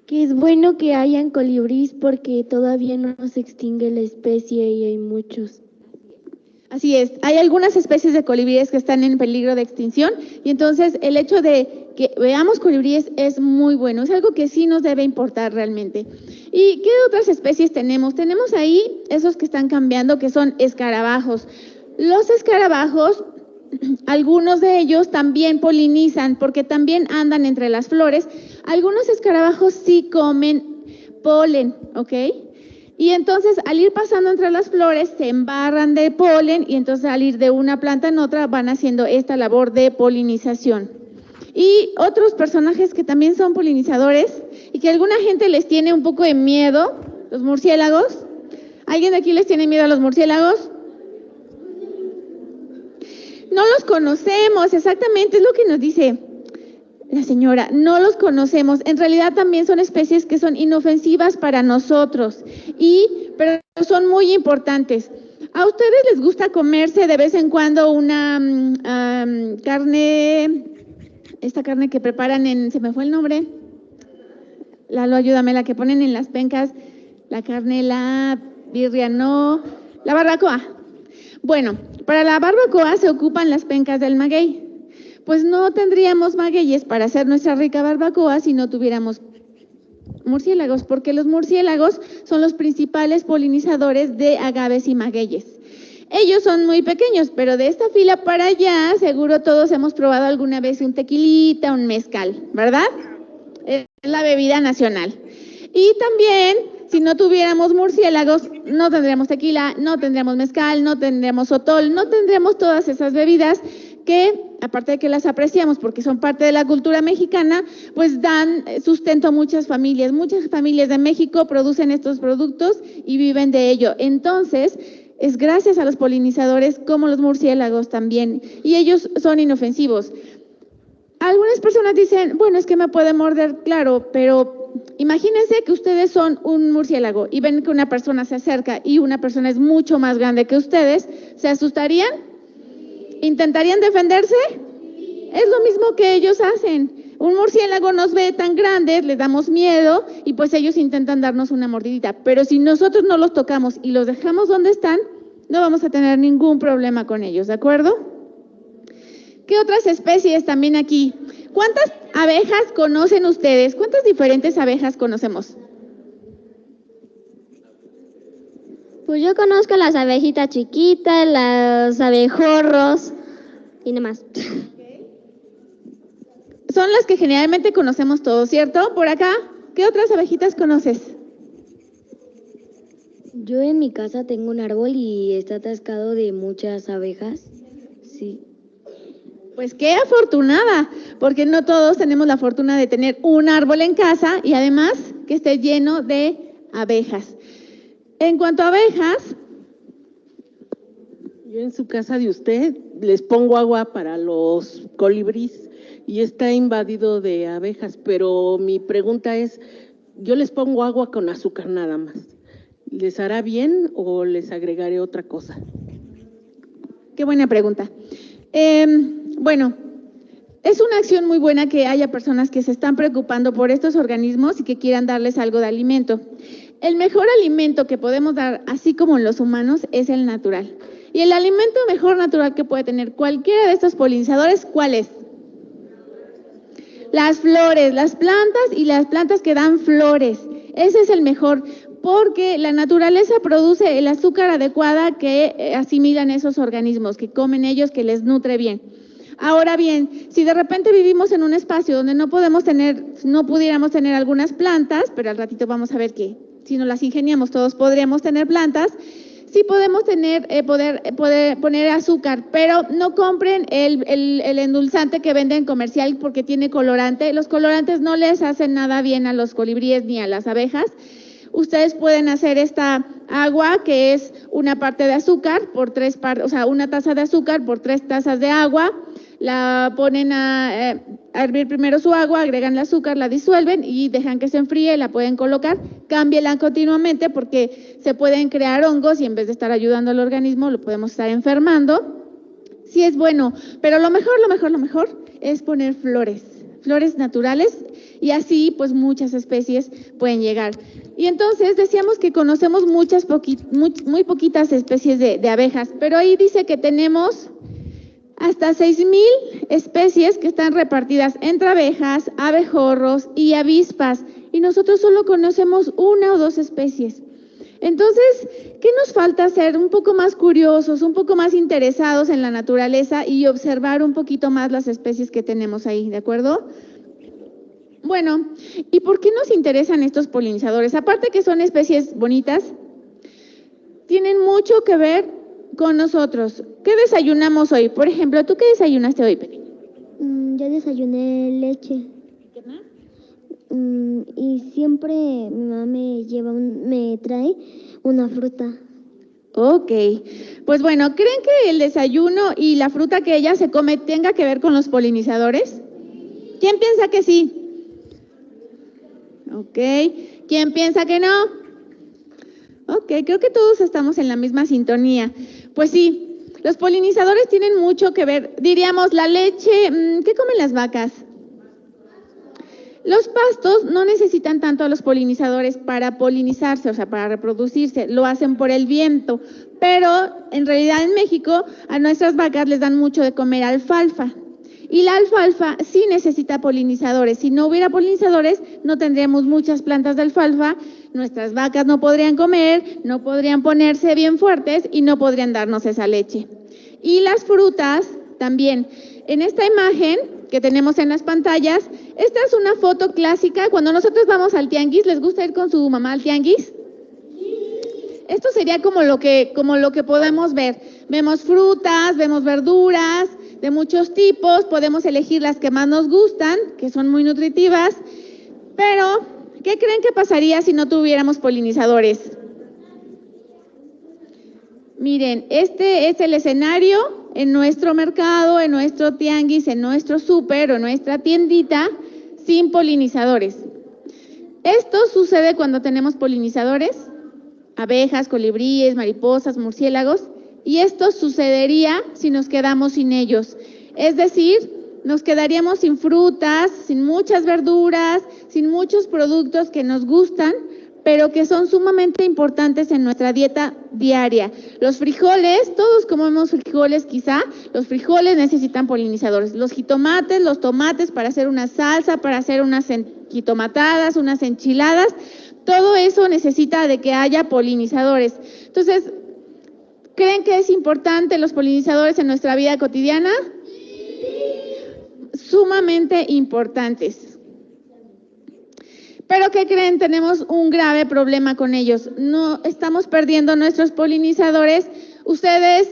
Que es bueno que hayan colibríes porque todavía no se extingue la especie y hay muchos. Así es, hay algunas especies de colibríes que están en peligro de extinción y entonces el hecho de que veamos colibríes es muy bueno, es algo que sí nos debe importar realmente. ¿Y qué otras especies tenemos? Tenemos ahí esos que están cambiando, que son escarabajos. Los escarabajos, algunos de ellos también polinizan porque también andan entre las flores. Algunos escarabajos sí comen polen, ¿ok? Y entonces al ir pasando entre las flores se embarran de polen y entonces al ir de una planta en otra van haciendo esta labor de polinización. Y otros personajes que también son polinizadores y que a alguna gente les tiene un poco de miedo, los murciélagos. ¿Alguien de aquí les tiene miedo a los murciélagos? No los conocemos, exactamente, es lo que nos dice la señora, no los conocemos. En realidad también son especies que son inofensivas para nosotros, pero son muy importantes. ¿A ustedes les gusta comerse de vez en cuando una carne, esta carne que preparan se me fue el nombre? Lalo, ayúdame, la que ponen en las pencas, la carne, la birria, no, la barbacoa. Bueno, para la barbacoa se ocupan las pencas del maguey. Pues no tendríamos magueyes para hacer nuestra rica barbacoa si no tuviéramos murciélagos, porque los murciélagos son los principales polinizadores de agaves y magueyes. Ellos son muy pequeños, pero de esta fila para allá seguro todos hemos probado alguna vez un tequilita, un mezcal, ¿verdad? Es la bebida nacional. Y también, si no tuviéramos murciélagos, no tendríamos tequila, no tendríamos mezcal, no tendríamos sotol, no tendríamos todas esas bebidas que, aparte de que las apreciamos porque son parte de la cultura mexicana, pues dan sustento a muchas familias. Muchas familias de México producen estos productos y viven de ello. Entonces, es gracias a los polinizadores como los murciélagos también, y ellos son inofensivos. Algunas personas dicen, bueno, es que me puede morder, claro, pero imagínense que ustedes son un murciélago y ven que una persona se acerca y una persona es mucho más grande que ustedes, ¿se asustarían? ¿Intentarían defenderse? Es lo mismo que ellos hacen. Un murciélago nos ve tan grandes, les damos miedo y pues ellos intentan darnos una mordidita. Pero si nosotros no los tocamos y los dejamos donde están, no vamos a tener ningún problema con ellos, ¿de acuerdo? ¿Qué otras especies también aquí? ¿Cuántas abejas conocen ustedes? ¿Cuántas diferentes abejas conocemos? Pues yo conozco las abejitas chiquitas, los abejorros y demás. Son las que generalmente conocemos todos, ¿cierto? Por acá, ¿qué otras abejitas conoces? Yo en mi casa tengo un árbol y está atascado de muchas abejas. Sí. Pues qué afortunada, porque no todos tenemos la fortuna de tener un árbol en casa y además que esté lleno de abejas. En cuanto a abejas, yo en su casa de usted les pongo agua para los colibríes y está invadido de abejas, pero mi pregunta es, yo les pongo agua con azúcar nada más. ¿Les hará bien o les agregaré otra cosa? Qué buena pregunta. Bueno, es una acción muy buena que haya personas que se están preocupando por estos organismos y que quieran darles algo de alimento. El mejor alimento que podemos dar, así como los humanos, es el natural. Y el alimento mejor natural que puede tener cualquiera de estos polinizadores, ¿cuál es? Las flores, las plantas y las plantas que dan flores. Ese es el mejor, porque la naturaleza produce el azúcar adecuada que asimilan esos organismos, que comen ellos, que les nutre bien. Ahora bien, si de repente vivimos en un espacio donde no pudiéramos tener algunas plantas, pero al ratito vamos a ver que si nos las ingeniamos todos podríamos tener plantas, sí podemos tener, poder poner azúcar, pero no compren el endulzante que venden comercial porque tiene colorante. Los colorantes no les hacen nada bien a los colibríes ni a las abejas. Ustedes pueden hacer esta agua que es una parte de azúcar por 3 partes, o sea, una taza de azúcar por 3 tazas de agua. La ponen a hervir primero su agua, agregan el azúcar, la disuelven y dejan que se enfríe, la pueden colocar, cámbiela continuamente porque se pueden crear hongos y en vez de estar ayudando al organismo lo podemos estar enfermando. Sí es bueno, pero lo mejor es poner flores naturales y así pues muchas especies pueden llegar. Y entonces decíamos que conocemos muy poquitas especies de abejas, pero ahí dice que tenemos hasta 6,000 especies que están repartidas entre abejas, abejorros y avispas, y nosotros solo conocemos 1 o 2 especies. Entonces, ¿qué nos falta? Ser un poco más curiosos, un poco más interesados en la naturaleza y observar un poquito más las especies que tenemos ahí, ¿de acuerdo? Bueno, ¿y por qué nos interesan estos polinizadores? Aparte que son especies bonitas, tienen mucho que ver con nosotros. ¿Qué desayunamos hoy? Por ejemplo, ¿tú qué desayunaste hoy, pequeño? Yo desayuné leche. ¿Qué más? Y siempre mi mamá me trae una fruta. Ok, pues bueno, ¿creen que el desayuno y la fruta que ella se come tenga que ver con los polinizadores? ¿Quién piensa que sí? Ok, ¿quién piensa que no? Ok, creo que todos estamos en la misma sintonía. Pues sí, los polinizadores tienen mucho que ver. Diríamos, la leche, ¿qué comen las vacas? Los pastos no necesitan tanto a los polinizadores para polinizarse, o sea, para reproducirse, lo hacen por el viento, pero en realidad en México a nuestras vacas les dan mucho de comer alfalfa. Y la alfalfa sí necesita polinizadores. Si no hubiera polinizadores, no tendríamos muchas plantas de alfalfa, nuestras vacas no podrían comer, no podrían ponerse bien fuertes y no podrían darnos esa leche. Y las frutas también. En esta imagen que tenemos en las pantallas, esta es una foto clásica. Cuando nosotros vamos al tianguis, ¿les gusta ir con su mamá al tianguis? Esto sería como lo que podemos ver. Vemos frutas, vemos verduras de muchos tipos, podemos elegir las que más nos gustan, que son muy nutritivas, pero ¿qué creen que pasaría si no tuviéramos polinizadores? Miren, este es el escenario en nuestro mercado, en nuestro tianguis, en nuestro súper o nuestra tiendita, sin polinizadores. Esto sucede cuando tenemos polinizadores, abejas, colibríes, mariposas, murciélagos, y esto sucedería si nos quedamos sin ellos. Es decir, nos quedaríamos sin frutas, sin muchas verduras, sin muchos productos que nos gustan, pero que son sumamente importantes en nuestra dieta diaria. Los frijoles, todos comemos frijoles quizá, los frijoles necesitan polinizadores. Los jitomates, los tomates para hacer una salsa, para hacer unas jitomatadas, unas enchiladas, todo eso necesita de que haya polinizadores. Entonces, ¿creen que es importante los polinizadores en nuestra vida cotidiana? Sumamente importantes. Pero ¿qué creen? Tenemos un grave problema con ellos. No estamos perdiendo nuestros polinizadores. Ustedes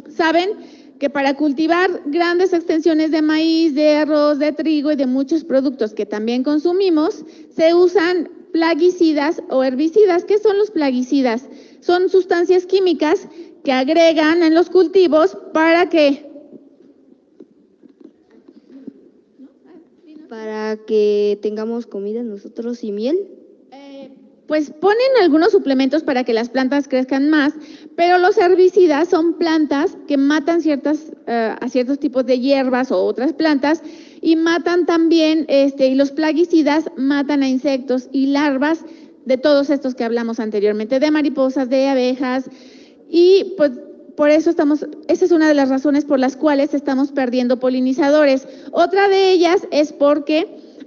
saben que para cultivar grandes extensiones de maíz, de arroz, de trigo y de muchos productos que también consumimos, se usan plaguicidas o herbicidas. ¿Qué son los plaguicidas? Son sustancias químicas que agregan en los cultivos para que tengamos comida nosotros y miel. Pues ponen algunos suplementos para que las plantas crezcan más, pero los herbicidas son plantas que matan a ciertos tipos de hierbas o otras plantas y matan también, y los plaguicidas matan a insectos y larvas de todos estos que hablamos anteriormente, de mariposas, de abejas, y pues por eso esa es una de las razones por las cuales estamos perdiendo polinizadores. Otra de ellas es porque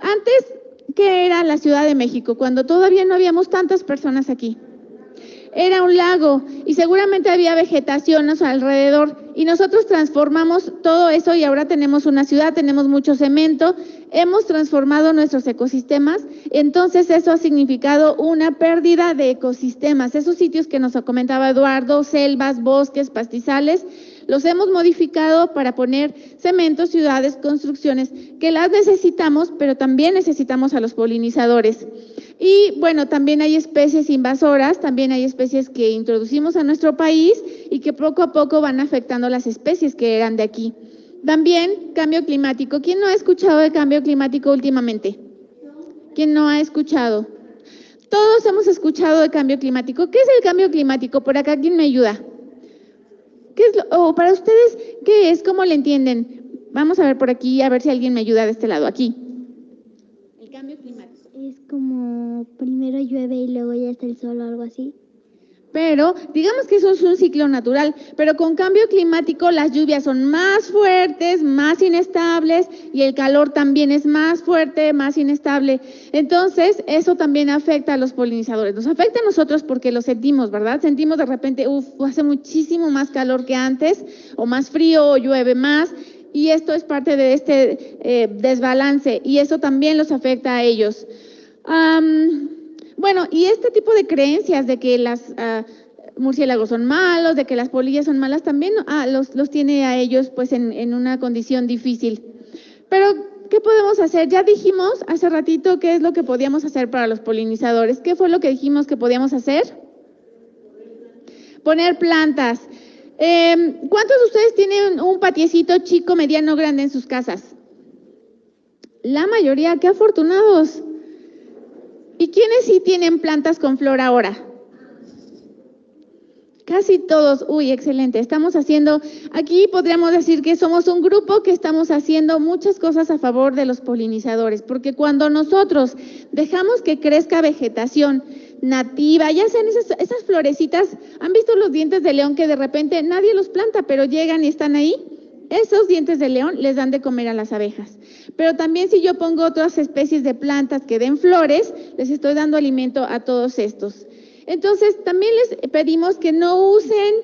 antes, ¿qué era la Ciudad de México? Cuando todavía no habíamos tantas personas aquí. Era un lago y seguramente había vegetación a su alrededor y nosotros transformamos todo eso y ahora tenemos una ciudad, tenemos mucho cemento, hemos transformado nuestros ecosistemas, entonces eso ha significado una pérdida de ecosistemas, esos sitios que nos comentaba Eduardo, selvas, bosques, pastizales, los hemos modificado para poner cemento, ciudades, construcciones, que las necesitamos, pero también necesitamos a los polinizadores. Y bueno, también hay especies invasoras, también hay especies que introducimos a nuestro país y que poco a poco van afectando las especies que eran de aquí. También cambio climático. ¿Quién no ha escuchado de cambio climático últimamente? ¿Quién no ha escuchado? Todos hemos escuchado de cambio climático. ¿Qué es el cambio climático? Por acá, ¿quién me ayuda? ¿Qué es para ustedes, qué es? ¿Cómo le entienden? Vamos a ver por aquí, a ver si alguien me ayuda de este lado, aquí. El cambio climático. Es como primero llueve y luego ya está el sol o algo así. Pero digamos que eso es un ciclo natural, pero con cambio climático las lluvias son más fuertes, más inestables y el calor también es más fuerte, más inestable. Entonces, eso también afecta a los polinizadores. Nos afecta a nosotros porque lo sentimos, ¿verdad? Sentimos de repente, hace muchísimo más calor que antes, o más frío, o llueve más, y esto es parte de este desbalance, y eso también los afecta a ellos. Bueno, y este tipo de creencias de que las murciélagos son malos, de que las polillas son malas, también los tiene a ellos pues en una condición difícil. Pero, ¿qué podemos hacer? Ya dijimos hace ratito qué es lo que podíamos hacer para los polinizadores. ¿Qué fue lo que dijimos que podíamos hacer? Poner plantas. ¿Cuántos de ustedes tienen un patiecito chico, mediano, grande en sus casas? La mayoría, qué afortunados. ¿Y quiénes sí tienen plantas con flor ahora? Casi todos. Uy, excelente. Estamos haciendo, aquí podríamos decir que somos un grupo que estamos haciendo muchas cosas a favor de los polinizadores, porque cuando nosotros dejamos que crezca vegetación nativa, ya sean esas florecitas, ¿han visto los dientes de león que de repente nadie los planta, pero llegan y están ahí? Esos dientes de león les dan de comer a las abejas. Pero también si yo pongo otras especies de plantas que den flores, les estoy dando alimento a todos estos. Entonces, también les pedimos que no usen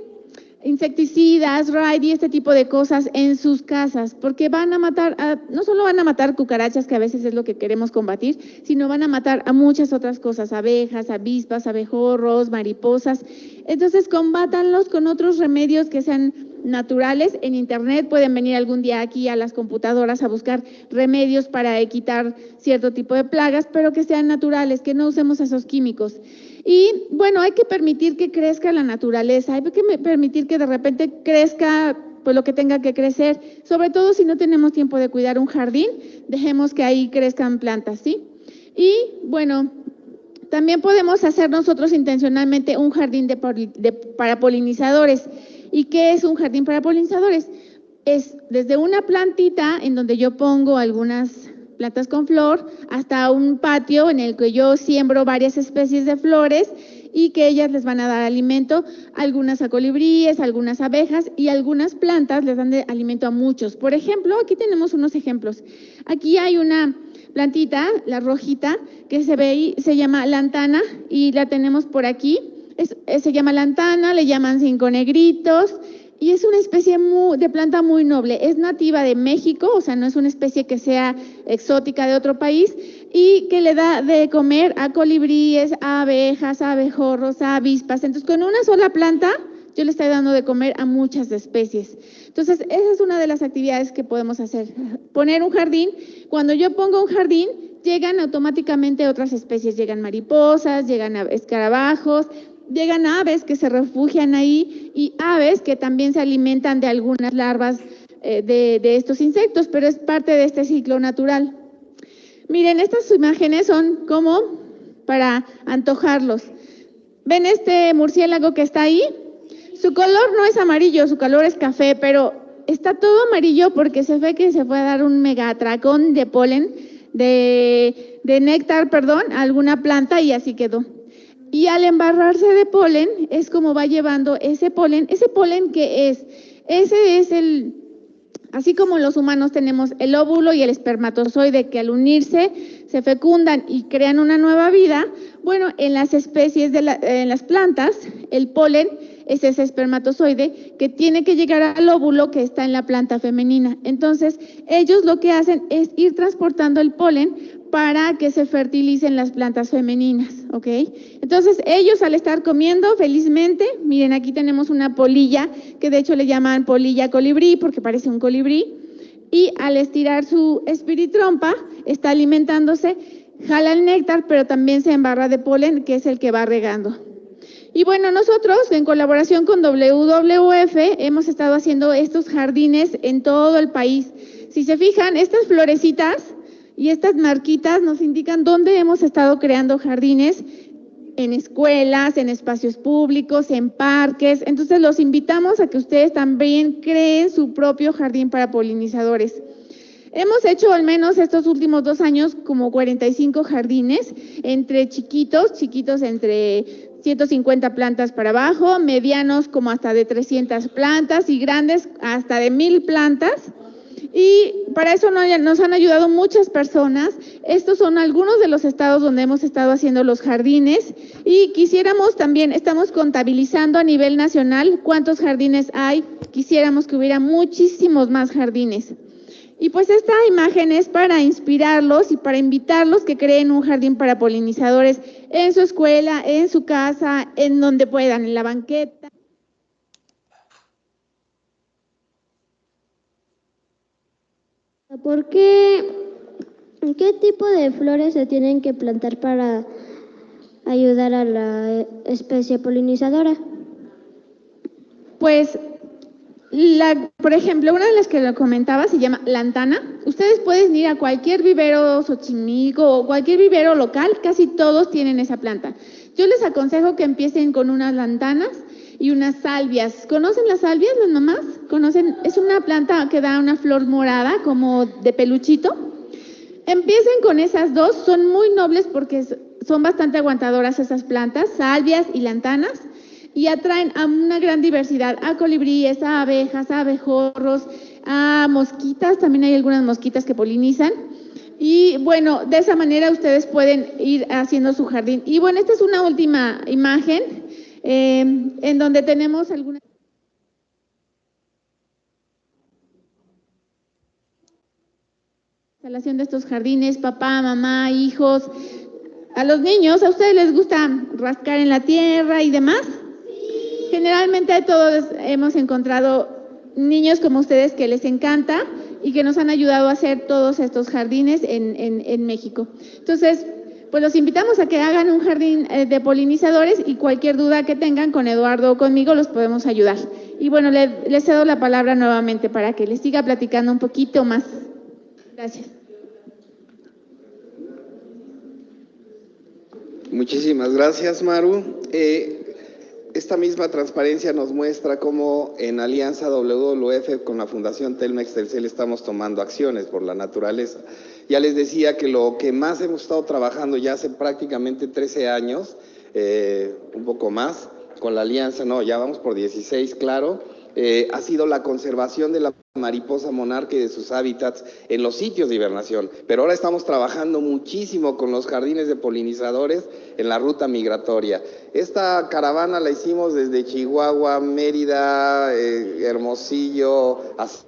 insecticidas, raid y este tipo de cosas en sus casas, porque van a matar, no solo van a matar cucarachas, que a veces es lo que queremos combatir, sino van a matar a muchas otras cosas, abejas, avispas, abejorros, mariposas. Entonces, combátanlos con otros remedios que sean naturales. En internet pueden venir algún día aquí a las computadoras a buscar remedios para quitar cierto tipo de plagas, pero que sean naturales, que no usemos esos químicos. Y bueno, hay que permitir que crezca la naturaleza, hay que permitir que de repente crezca pues lo que tenga que crecer, sobre todo si no tenemos tiempo de cuidar un jardín, dejemos que ahí crezcan plantas, ¿sí? Y bueno, también podemos hacer nosotros intencionalmente un jardín para polinizadores. ¿Y qué es un jardín para polinizadores? Es desde una plantita en donde yo pongo algunas plantas con flor, hasta un patio en el que yo siembro varias especies de flores y que ellas les van a dar alimento, algunas a colibríes, algunas a abejas y algunas plantas les dan de alimento a muchos. Por ejemplo, aquí tenemos unos ejemplos. Aquí hay una plantita, la rojita, que se ve ahí, se llama lantana y la tenemos por aquí. Se llama lantana, le llaman cinco negritos y es una especie de planta muy noble. Es nativa de México, o sea, no es una especie que sea exótica de otro país y que le da de comer a colibríes, a abejas, a abejorros, a avispas. Entonces, con una sola planta, yo le estoy dando de comer a muchas especies. Entonces, esa es una de las actividades que podemos hacer. Poner un jardín. Cuando yo pongo un jardín, llegan automáticamente otras especies. Llegan mariposas, llegan escarabajos, llegan aves que se refugian ahí y aves que también se alimentan de algunas larvas de estos insectos, pero es parte de este ciclo natural. Miren, estas imágenes son como para antojarlos. ¿Ven este murciélago que está ahí? Su color no es amarillo, su color es café, pero está todo amarillo porque se ve que se fue a dar un mega atracón de polen, de néctar, perdón, a alguna planta y así quedó. Y al embarrarse de polen es como va llevando ese polen que ese es el, así como los humanos tenemos el óvulo y el espermatozoide que al unirse se fecundan y crean una nueva vida, bueno, en las especies, en las plantas, el polen es ese espermatozoide que tiene que llegar al óvulo que está en la planta femenina. Entonces, ellos lo que hacen es ir transportando el polen para que se fertilicen las plantas femeninas, ¿ok? Entonces, ellos al estar comiendo felizmente, miren, aquí tenemos una polilla, que de hecho le llaman polilla colibrí, porque parece un colibrí, y al estirar su espiritrompa, está alimentándose, jala el néctar, pero también se embarra de polen, que es el que va regando. Y bueno, nosotros en colaboración con WWF hemos estado haciendo estos jardines en todo el país. Si se fijan, estas florecitas y estas marquitas nos indican dónde hemos estado creando jardines, en escuelas, en espacios públicos, en parques. Entonces los invitamos a que ustedes también creen su propio jardín para polinizadores. Hemos hecho al menos estos últimos 2 años como 45 jardines, entre chiquitos entre 150 plantas para abajo, medianos como hasta de 300 plantas y grandes hasta de 1000 plantas. Y para eso nos han ayudado muchas personas. Estos son algunos de los estados donde hemos estado haciendo los jardines y quisiéramos también, estamos contabilizando a nivel nacional cuántos jardines hay. Quisiéramos que hubiera muchísimos más jardines. Y pues esta imagen es para inspirarlos y para invitarlos que creen un jardín para polinizadores en su escuela, en su casa, en donde puedan, en la banqueta. ¿Por qué tipo de flores se tienen que plantar para ayudar a la especie polinizadora? Pues, por ejemplo, una de las que lo comentaba se llama lantana. Ustedes pueden ir a cualquier vivero Xochimilco o cualquier vivero local, casi todos tienen esa planta. Yo les aconsejo que empiecen con unas lantanas y unas salvias. ¿Conocen las salvias, las mamás? ¿Conocen? Es una planta que da una flor morada, como de peluchito. Empiecen con esas dos, son muy nobles porque son bastante aguantadoras esas plantas, salvias y lantanas, y atraen a una gran diversidad, a colibríes, a abejas, a abejorros, a mosquitas, también hay algunas mosquitas que polinizan. Y bueno, de esa manera ustedes pueden ir haciendo su jardín. Y bueno, esta es una última imagen en donde tenemos algunas... instalación de estos jardines, papá, mamá, hijos. A los niños, ¿a ustedes les gusta rascar en la tierra y demás? Generalmente todos hemos encontrado niños como ustedes que les encanta y que nos han ayudado a hacer todos estos jardines en México. Entonces, pues los invitamos a que hagan un jardín de polinizadores y cualquier duda que tengan con Eduardo o conmigo los podemos ayudar. Y bueno, les cedo la palabra nuevamente para que les siga platicando un poquito más. Gracias. Muchísimas gracias, Maru. Esta misma transparencia nos muestra cómo en alianza WWF con la Fundación Telmex Telcel estamos tomando acciones por la naturaleza. Ya les decía que lo que más hemos estado trabajando ya hace prácticamente 13 años, un poco más, con la alianza, no, ya vamos por 16, claro, ha sido la conservación de la mariposa monarca y de sus hábitats en los sitios de hibernación. Pero ahora estamos trabajando muchísimo con los jardines de polinizadores en la ruta migratoria. Esta caravana la hicimos desde Chihuahua, Mérida, Hermosillo, así.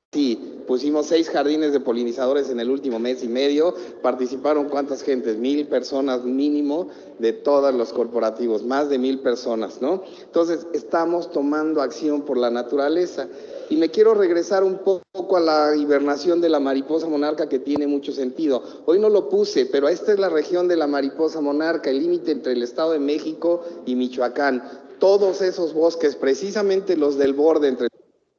Pusimos 6 jardines de polinizadores en el último mes y medio. Participaron ¿cuántas gentes? 1000 personas mínimo de todos los corporativos, más de 1000 personas, ¿no? Entonces, estamos tomando acción por la naturaleza. Y me quiero regresar un poco a la hibernación de la mariposa monarca, que tiene mucho sentido. Hoy no lo puse, pero esta es la región de la mariposa monarca, el límite entre el Estado de México y Michoacán. Todos esos bosques, precisamente los del borde entre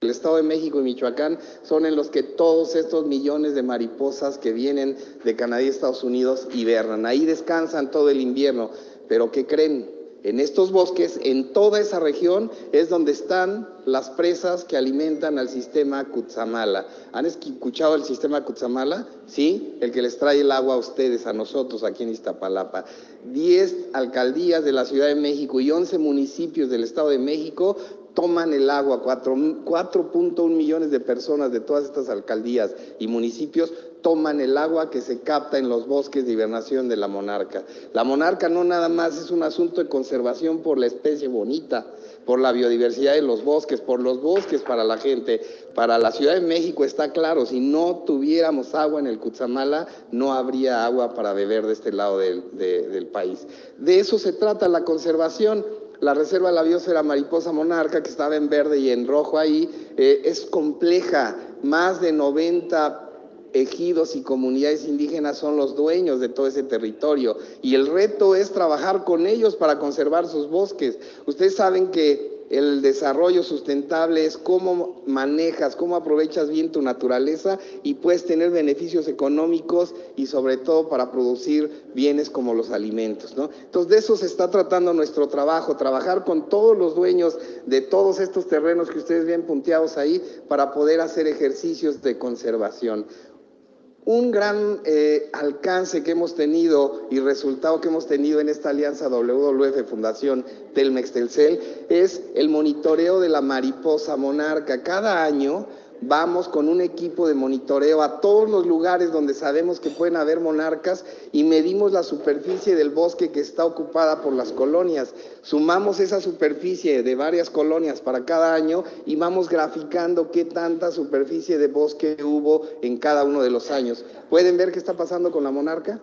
el Estado de México y Michoacán, son en los que todos estos millones de mariposas que vienen de Canadá y Estados Unidos hibernan. Ahí descansan todo el invierno. Pero ¿qué creen? En estos bosques, en toda esa región, es donde están las presas que alimentan al sistema Cutzamala. ¿Han escuchado el sistema Cutzamala? Sí, el que les trae el agua a ustedes, a nosotros, aquí en Iztapalapa. 10 alcaldías de la Ciudad de México y 11 municipios del Estado de México toman el agua. 4.1 millones de personas de todas estas alcaldías y municipios toman el agua que se capta en los bosques de hibernación de la monarca. La monarca no nada más es un asunto de conservación por la especie bonita, por la biodiversidad de los bosques, por los bosques para la gente. Para la Ciudad de México está claro, si no tuviéramos agua en el Cutzamala, no habría agua para beber de este lado del país. De eso se trata la conservación. La Reserva de la Biosfera Mariposa Monarca, que estaba en verde y en rojo ahí, es compleja. Más de 90 ejidos y comunidades indígenas son los dueños de todo ese territorio y el reto es trabajar con ellos para conservar sus bosques. Ustedes saben que el desarrollo sustentable es cómo manejas, cómo aprovechas bien tu naturaleza y puedes tener beneficios económicos y sobre todo para producir bienes como los alimentos, ¿no? Entonces de eso se está tratando nuestro trabajo, trabajar con todos los dueños de todos estos terrenos que ustedes ven punteados ahí para poder hacer ejercicios de conservación. Un gran alcance que hemos tenido y resultado que hemos tenido en esta alianza WWF Fundación Telmex Telcel es el monitoreo de la mariposa monarca. Cada año vamos con un equipo de monitoreo a todos los lugares donde sabemos que pueden haber monarcas y medimos la superficie del bosque que está ocupada por las colonias. Sumamos esa superficie de varias colonias para cada año y vamos graficando qué tanta superficie de bosque hubo en cada uno de los años. ¿Pueden ver qué está pasando con la monarca?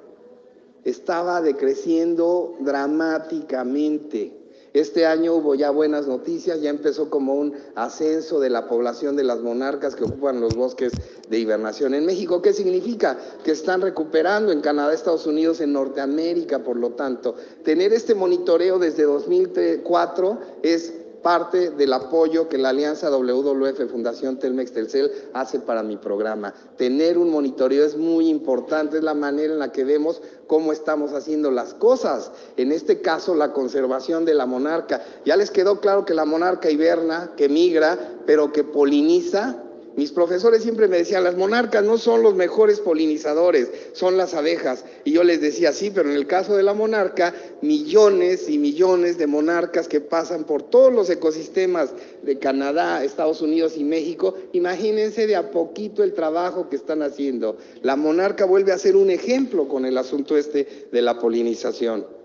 Estaba decreciendo dramáticamente. Este año hubo ya buenas noticias, ya empezó como un ascenso de la población de las monarcas que ocupan los bosques de hibernación en México. ¿Qué significa? Que están recuperando en Canadá, Estados Unidos, en Norteamérica, por lo tanto. Tener este monitoreo desde 2004 es parte del apoyo que la alianza WWF Fundación Telmex Telcel hace para mi programa. Tener un monitoreo es muy importante, es la manera en la que vemos cómo estamos haciendo las cosas. En este caso, la conservación de la monarca. Ya les quedó claro que la monarca hiberna, que migra, pero que poliniza. Mis profesores siempre me decían, las monarcas no son los mejores polinizadores, son las abejas. Y yo les decía, sí, pero en el caso de la monarca, millones y millones de monarcas que pasan por todos los ecosistemas de Canadá, Estados Unidos y México, imagínense de a poquito el trabajo que están haciendo. La monarca vuelve a ser un ejemplo con el asunto de la polinización.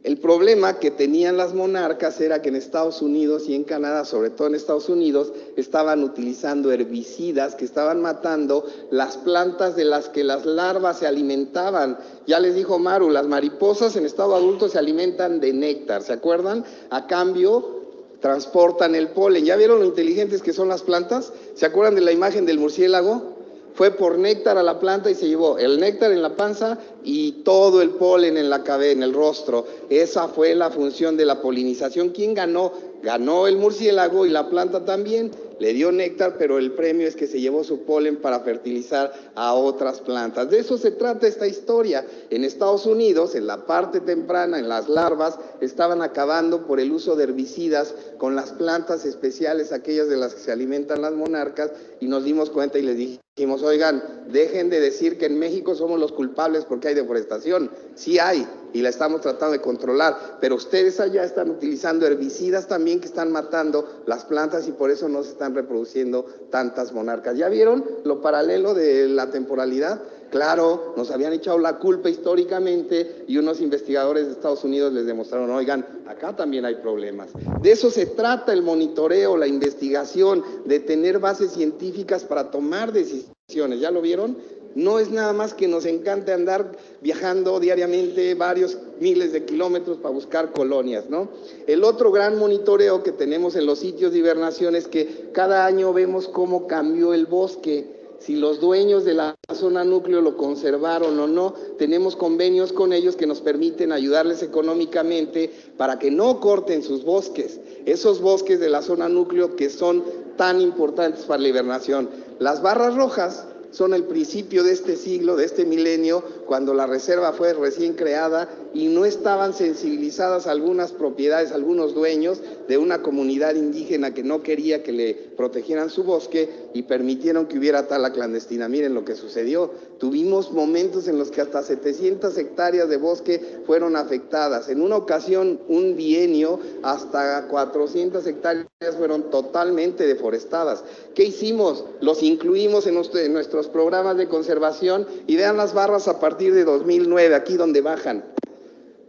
El problema que tenían las monarcas era que en Estados Unidos y en Canadá, sobre todo en Estados Unidos, estaban utilizando herbicidas que estaban matando las plantas de las que las larvas se alimentaban. Ya les dijo Maru, las mariposas en estado adulto se alimentan de néctar, ¿se acuerdan? A cambio, transportan el polen. ¿Ya vieron lo inteligentes que son las plantas? ¿Se acuerdan de la imagen del murciélago? Fue por néctar a la planta y se llevó el néctar en la panza y todo el polen en la cabeza, en el rostro. Esa fue la función de la polinización. ¿Quién ganó? Ganó el murciélago y la planta también. Le dio néctar, pero el premio es que se llevó su polen para fertilizar a otras plantas. De eso se trata esta historia. En Estados Unidos, en la parte temprana, en las larvas, estaban acabando por el uso de herbicidas con las plantas especiales, aquellas de las que se alimentan las monarcas, y nos dimos cuenta y les dijimos, oigan, dejen de decir que en México somos los culpables porque hay deforestación. Sí hay, y la estamos tratando de controlar, pero ustedes allá están utilizando herbicidas también que están matando las plantas y por eso no se están reproduciendo tantas monarcas. ¿Ya vieron lo paralelo de la temporalidad? Claro, nos habían echado la culpa históricamente y unos investigadores de Estados Unidos les demostraron, oigan, acá también hay problemas. De eso se trata el monitoreo, la investigación, de tener bases científicas para tomar decisiones. ¿Ya lo vieron? No es nada más que nos encante andar viajando diariamente varios miles de kilómetros para buscar colonias, ¿no? El otro gran monitoreo que tenemos en los sitios de hibernación es que cada año vemos cómo cambió el bosque. Si los dueños de la zona núcleo lo conservaron o no, tenemos convenios con ellos que nos permiten ayudarles económicamente para que no corten sus bosques, esos bosques de la zona núcleo que son tan importantes para la hibernación. Las barras rojas son el principio de este siglo, de este milenio, cuando la reserva fue recién creada y no estaban sensibilizadas algunas propiedades, algunos dueños de una comunidad indígena que no quería que le protegieran su bosque y permitieron que hubiera tala clandestina. Miren lo que sucedió. Tuvimos momentos en los que hasta 700 hectáreas de bosque fueron afectadas. En una ocasión, un bienio, hasta 400 hectáreas fueron totalmente deforestadas. ¿Qué hicimos? Los incluimos en nuestros programas de conservación y vean las barras a partir de 2009, aquí donde bajan.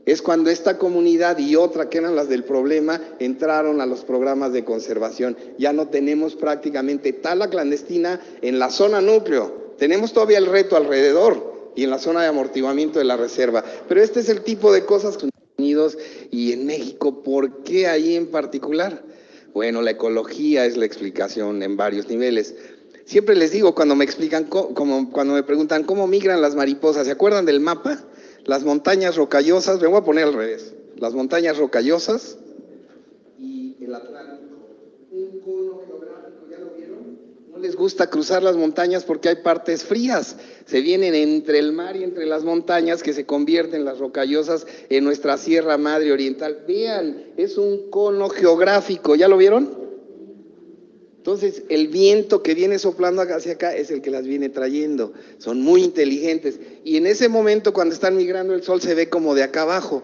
Es cuando esta comunidad y otra que eran las del problema entraron a los programas de conservación. Ya no tenemos prácticamente tala clandestina en la zona núcleo. Tenemos todavía el reto alrededor y en la zona de amortiguamiento de la reserva. Pero este es el tipo de cosas que en Estados Unidos y en México, ¿por qué ahí en particular? Bueno, la ecología es la explicación en varios niveles. Siempre les digo cuando me explican, cuando me preguntan cómo migran las mariposas, ¿se acuerdan del mapa? Las montañas rocallosas, me voy a poner al revés, las montañas rocallosas y el Atlántico, un cono geográfico, ¿ya lo vieron? No les gusta cruzar las montañas porque hay partes frías, se vienen entre el mar y entre las montañas que se convierten las rocallosas en nuestra Sierra Madre Oriental. Vean, es un cono geográfico, ¿ya lo vieron? Entonces, el viento que viene soplando hacia acá es el que las viene trayendo. Son muy inteligentes. Y en ese momento, cuando están migrando, el sol se ve como de acá abajo.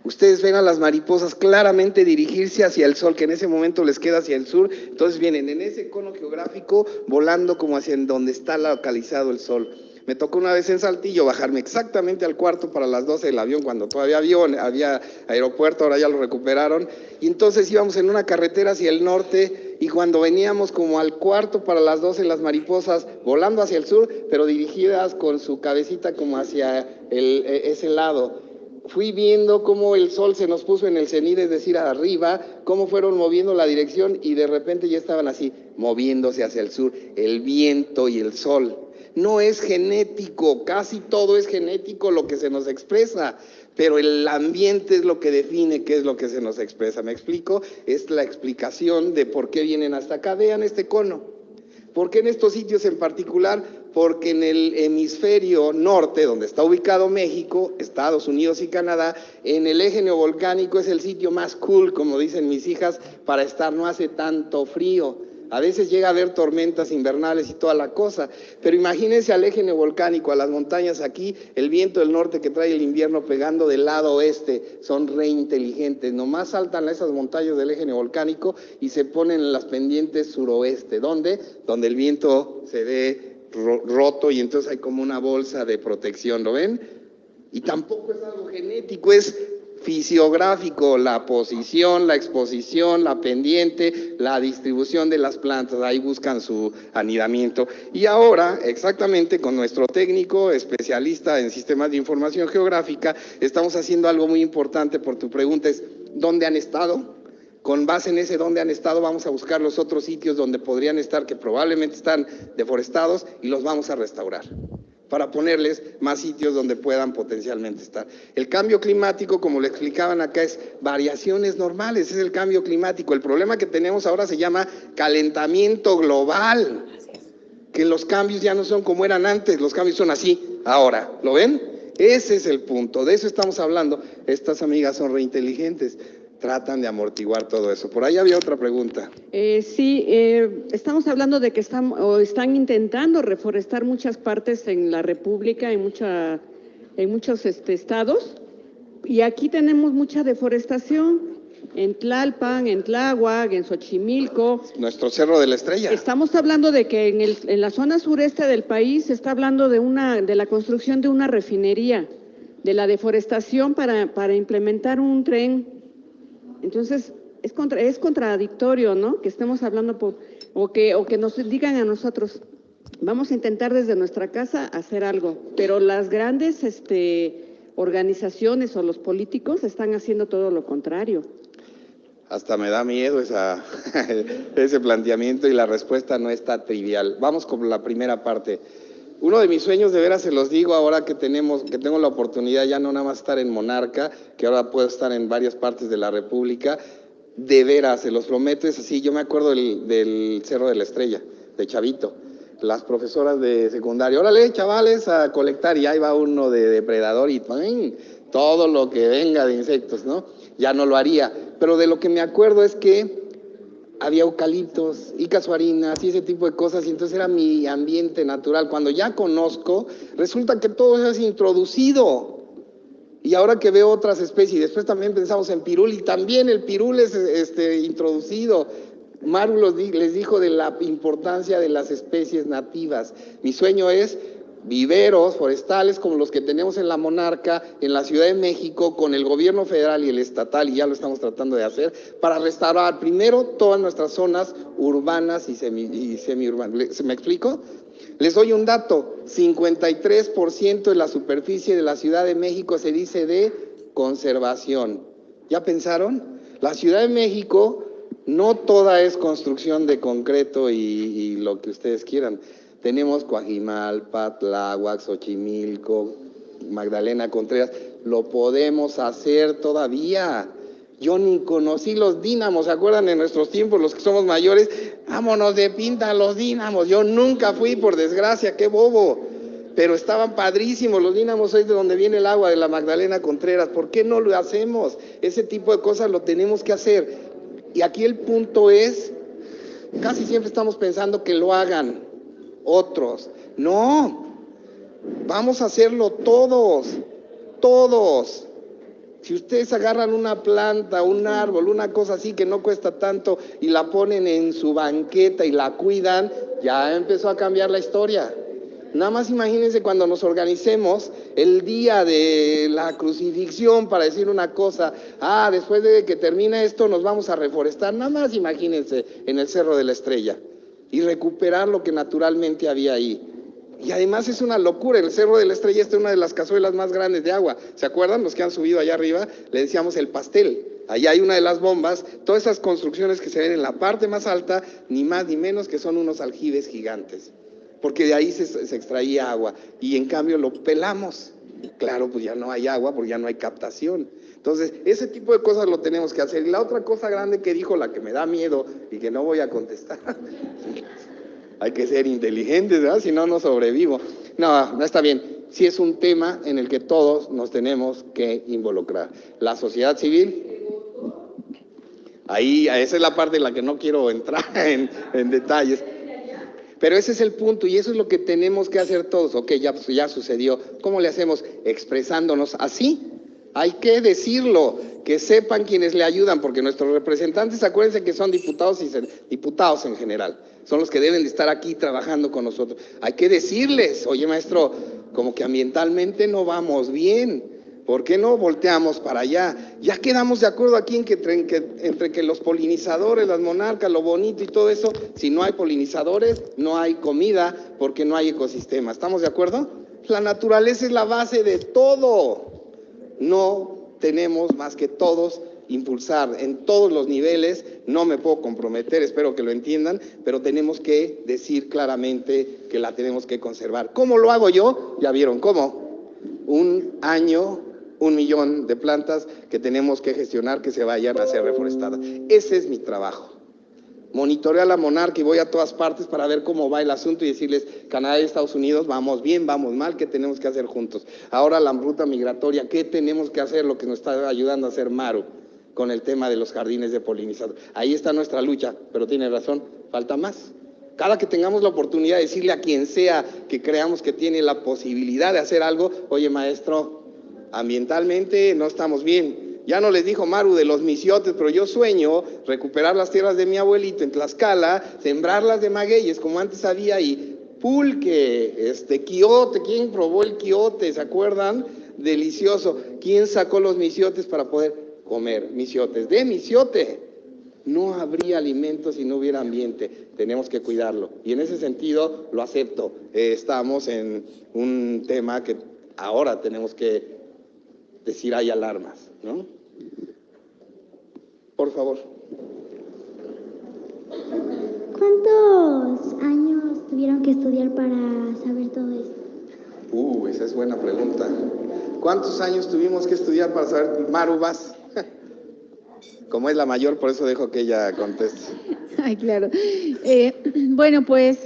Ustedes ven a las mariposas claramente dirigirse hacia el sol, que en ese momento les queda hacia el sur. Entonces vienen en ese cono geográfico, volando como hacia donde está localizado el sol. Me tocó una vez en Saltillo bajarme exactamente al cuarto para las 12 del avión, cuando todavía había aeropuerto, ahora ya lo recuperaron, y entonces íbamos en una carretera hacia el norte, y cuando veníamos como al cuarto para las 12, las mariposas volando hacia el sur, pero dirigidas con su cabecita como hacia ese lado. Fui viendo cómo el sol se nos puso en el cenit, es decir, arriba, cómo fueron moviendo la dirección, y de repente ya estaban así, moviéndose hacia el sur, el viento y el sol. No es genético, casi todo es genético lo que se nos expresa, pero el ambiente es lo que define qué es lo que se nos expresa. ¿Me explico? Es la explicación de por qué vienen hasta acá. Vean este cono. ¿Por qué en estos sitios en particular? Porque en el hemisferio norte, donde está ubicado México, Estados Unidos y Canadá, en el eje neovolcánico es el sitio más cool, como dicen mis hijas, para estar, no hace tanto frío. A veces llega a haber tormentas invernales y toda la cosa, pero imagínense al eje neovolcánico, a las montañas aquí, el viento del norte que trae el invierno pegando del lado oeste, son re inteligentes, nomás saltan a esas montañas del eje neovolcánico y se ponen en las pendientes suroeste, ¿dónde? Donde el viento se ve roto y entonces hay como una bolsa de protección, ¿lo ven? Y tampoco es algo genético, es fisiográfico, la posición, la exposición, la pendiente, la distribución de las plantas, ahí buscan su anidamiento. Y ahora, exactamente con nuestro técnico especialista en sistemas de información geográfica, estamos haciendo algo muy importante. Por tu pregunta es, ¿dónde han estado? Con base en ese dónde han estado, vamos a buscar los otros sitios donde podrían estar, que probablemente están deforestados, y los vamos a restaurar, para ponerles más sitios donde puedan potencialmente estar. El cambio climático, como lo explicaban acá, es variaciones normales, es el cambio climático. El problema que tenemos ahora se llama calentamiento global, que los cambios ya no son como eran antes, los cambios son así, ahora, ¿lo ven? Ese es el punto, de eso estamos hablando. Estas amigas son reinteligentes, tratan de amortiguar todo eso. Por ahí había otra pregunta. Sí, estamos hablando de que están intentando reforestar muchas partes en la República, en muchos estados, y aquí tenemos mucha deforestación, en Tlalpan, en Tláhuac, en Xochimilco. Nuestro Cerro de la Estrella. Estamos hablando de que en la zona sureste del país se está hablando de la construcción de una refinería, de la deforestación para implementar un tren. Entonces, es contradictorio, ¿no? Que estemos hablando o que nos digan a nosotros, vamos a intentar desde nuestra casa hacer algo, pero las grandes organizaciones o los políticos están haciendo todo lo contrario. Hasta me da miedo ese planteamiento, y la respuesta no está trivial. Vamos con la primera parte. Uno de mis sueños, de veras se los digo ahora que tengo la oportunidad ya no nada más estar en Monarca, que ahora puedo estar en varias partes de la República, de veras, se los prometo, es así. Yo me acuerdo del Cerro de la Estrella, de chavito. las profesoras de secundaria, órale, chavales, a colectar, y ahí va uno de depredador y ¡ay! Todo lo que venga de insectos, ¿no? Ya no lo haría. Pero de lo que me acuerdo es que había eucaliptos y casuarinas y ese tipo de cosas, y entonces era mi ambiente natural. Cuando ya conozco, resulta que todo eso es introducido. Y ahora que veo otras especies, y después también pensamos en pirul, y también el pirul es introducido. Maru les dijo de la importancia de las especies nativas. Mi sueño es viveros forestales como los que tenemos en La Monarca, en la Ciudad de México, con el gobierno federal y el estatal, y ya lo estamos tratando de hacer, para restaurar primero todas nuestras zonas urbanas y semiurbanas. ¿Me explico? Les doy un dato, 53% de la superficie de la Ciudad de México se dice de conservación. ¿Ya pensaron? La Ciudad de México no toda es construcción de concreto y lo que ustedes quieran. Tenemos Coajimalpa, Tláhuac, Xochimilco, Magdalena Contreras. Lo podemos hacer todavía. Yo ni conocí los dínamos, ¿se acuerdan en nuestros tiempos, los que somos mayores? Vámonos de pinta a los dínamos. Yo nunca fui, por desgracia, qué bobo. Pero estaban padrísimos los dínamos, es de donde viene el agua de la Magdalena Contreras. ¿Por qué no lo hacemos? Ese tipo de cosas lo tenemos que hacer. Y aquí el punto es, casi siempre estamos pensando que lo hagan otros. No, vamos a hacerlo todos, todos. Si ustedes agarran una planta, un árbol, una cosa así que no cuesta tanto y la ponen en su banqueta y la cuidan, ya empezó a cambiar la historia. Nada más imagínense cuando nos organicemos el día de la crucifixión, para decir una cosa, después de que termine esto nos vamos a reforestar. Nada más imagínense en el Cerro de la Estrella y recuperar lo que naturalmente había ahí. Y además es una locura, el Cerro de la Estrella es una de las cazuelas más grandes de agua. ¿Se acuerdan? Los que han subido allá arriba, le decíamos el pastel. Allá hay una de las bombas, todas esas construcciones que se ven en la parte más alta, ni más ni menos que son unos aljibes gigantes. Porque de ahí se extraía agua, y en cambio lo pelamos. Claro, pues ya no hay agua, porque ya no hay captación. Entonces, ese tipo de cosas lo tenemos que hacer. Y la otra cosa grande que dijo, la que me da miedo, y que no voy a contestar, hay que ser inteligentes, ¿verdad? Si no, no sobrevivo. No, no está bien. Sí es un tema en el que todos nos tenemos que involucrar. La sociedad civil, ahí, esa es la parte en la que no quiero entrar en detalles. Pero ese es el punto, y eso es lo que tenemos que hacer todos. Ok, ya sucedió. ¿Cómo le hacemos? Expresándonos así. Hay que decirlo, que sepan quienes le ayudan, porque nuestros representantes, acuérdense que son diputados en general, son los que deben de estar aquí trabajando con nosotros. Hay que decirles, oye maestro, como que ambientalmente no vamos bien. ¿Por qué no volteamos para allá? Ya quedamos de acuerdo aquí en que entre que los polinizadores, las monarcas, lo bonito y todo eso, si no hay polinizadores, no hay comida, porque no hay ecosistema. ¿Estamos de acuerdo? La naturaleza es la base de todo. No tenemos más que todos impulsar en todos los niveles. No me puedo comprometer, espero que lo entiendan, pero tenemos que decir claramente que la tenemos que conservar. ¿Cómo lo hago yo? Ya vieron cómo. Un año, 1 millón de plantas que tenemos que gestionar que se vayan a ser reforestadas. Ese es mi trabajo. Monitoreo a la monarca y voy a todas partes para ver cómo va el asunto y decirles, Canadá y Estados Unidos, vamos bien, vamos mal, ¿qué tenemos que hacer juntos? Ahora la ruta migratoria, ¿qué tenemos que hacer? Lo que nos está ayudando a hacer Maru con el tema de los jardines de polinizador. Ahí está nuestra lucha, pero tiene razón, falta más. Cada que tengamos la oportunidad de decirle a quien sea que creamos que tiene la posibilidad de hacer algo, oye maestro, ambientalmente no estamos bien. Ya no les dijo Maru de los misiotes, pero yo sueño recuperar las tierras de mi abuelito en Tlaxcala, sembrarlas de magueyes como antes había ahí, pulque, quiote. ¿Quién probó el quiote? ¿Se acuerdan? Delicioso. ¿Quién sacó los misiotes para poder comer misiotes? De misiote. No habría alimentos si no hubiera ambiente. Tenemos que cuidarlo. Y en ese sentido lo acepto. Estamos en un tema que ahora tenemos que decir hay alarmas, ¿no? Por favor. ¿Cuántos años tuvieron que estudiar para saber todo esto? Esa es buena pregunta. ¿Cuántos años tuvimos que estudiar para saber? Maru, vas. Como es la mayor, por eso dejo que ella conteste. Ay, claro. Bueno, pues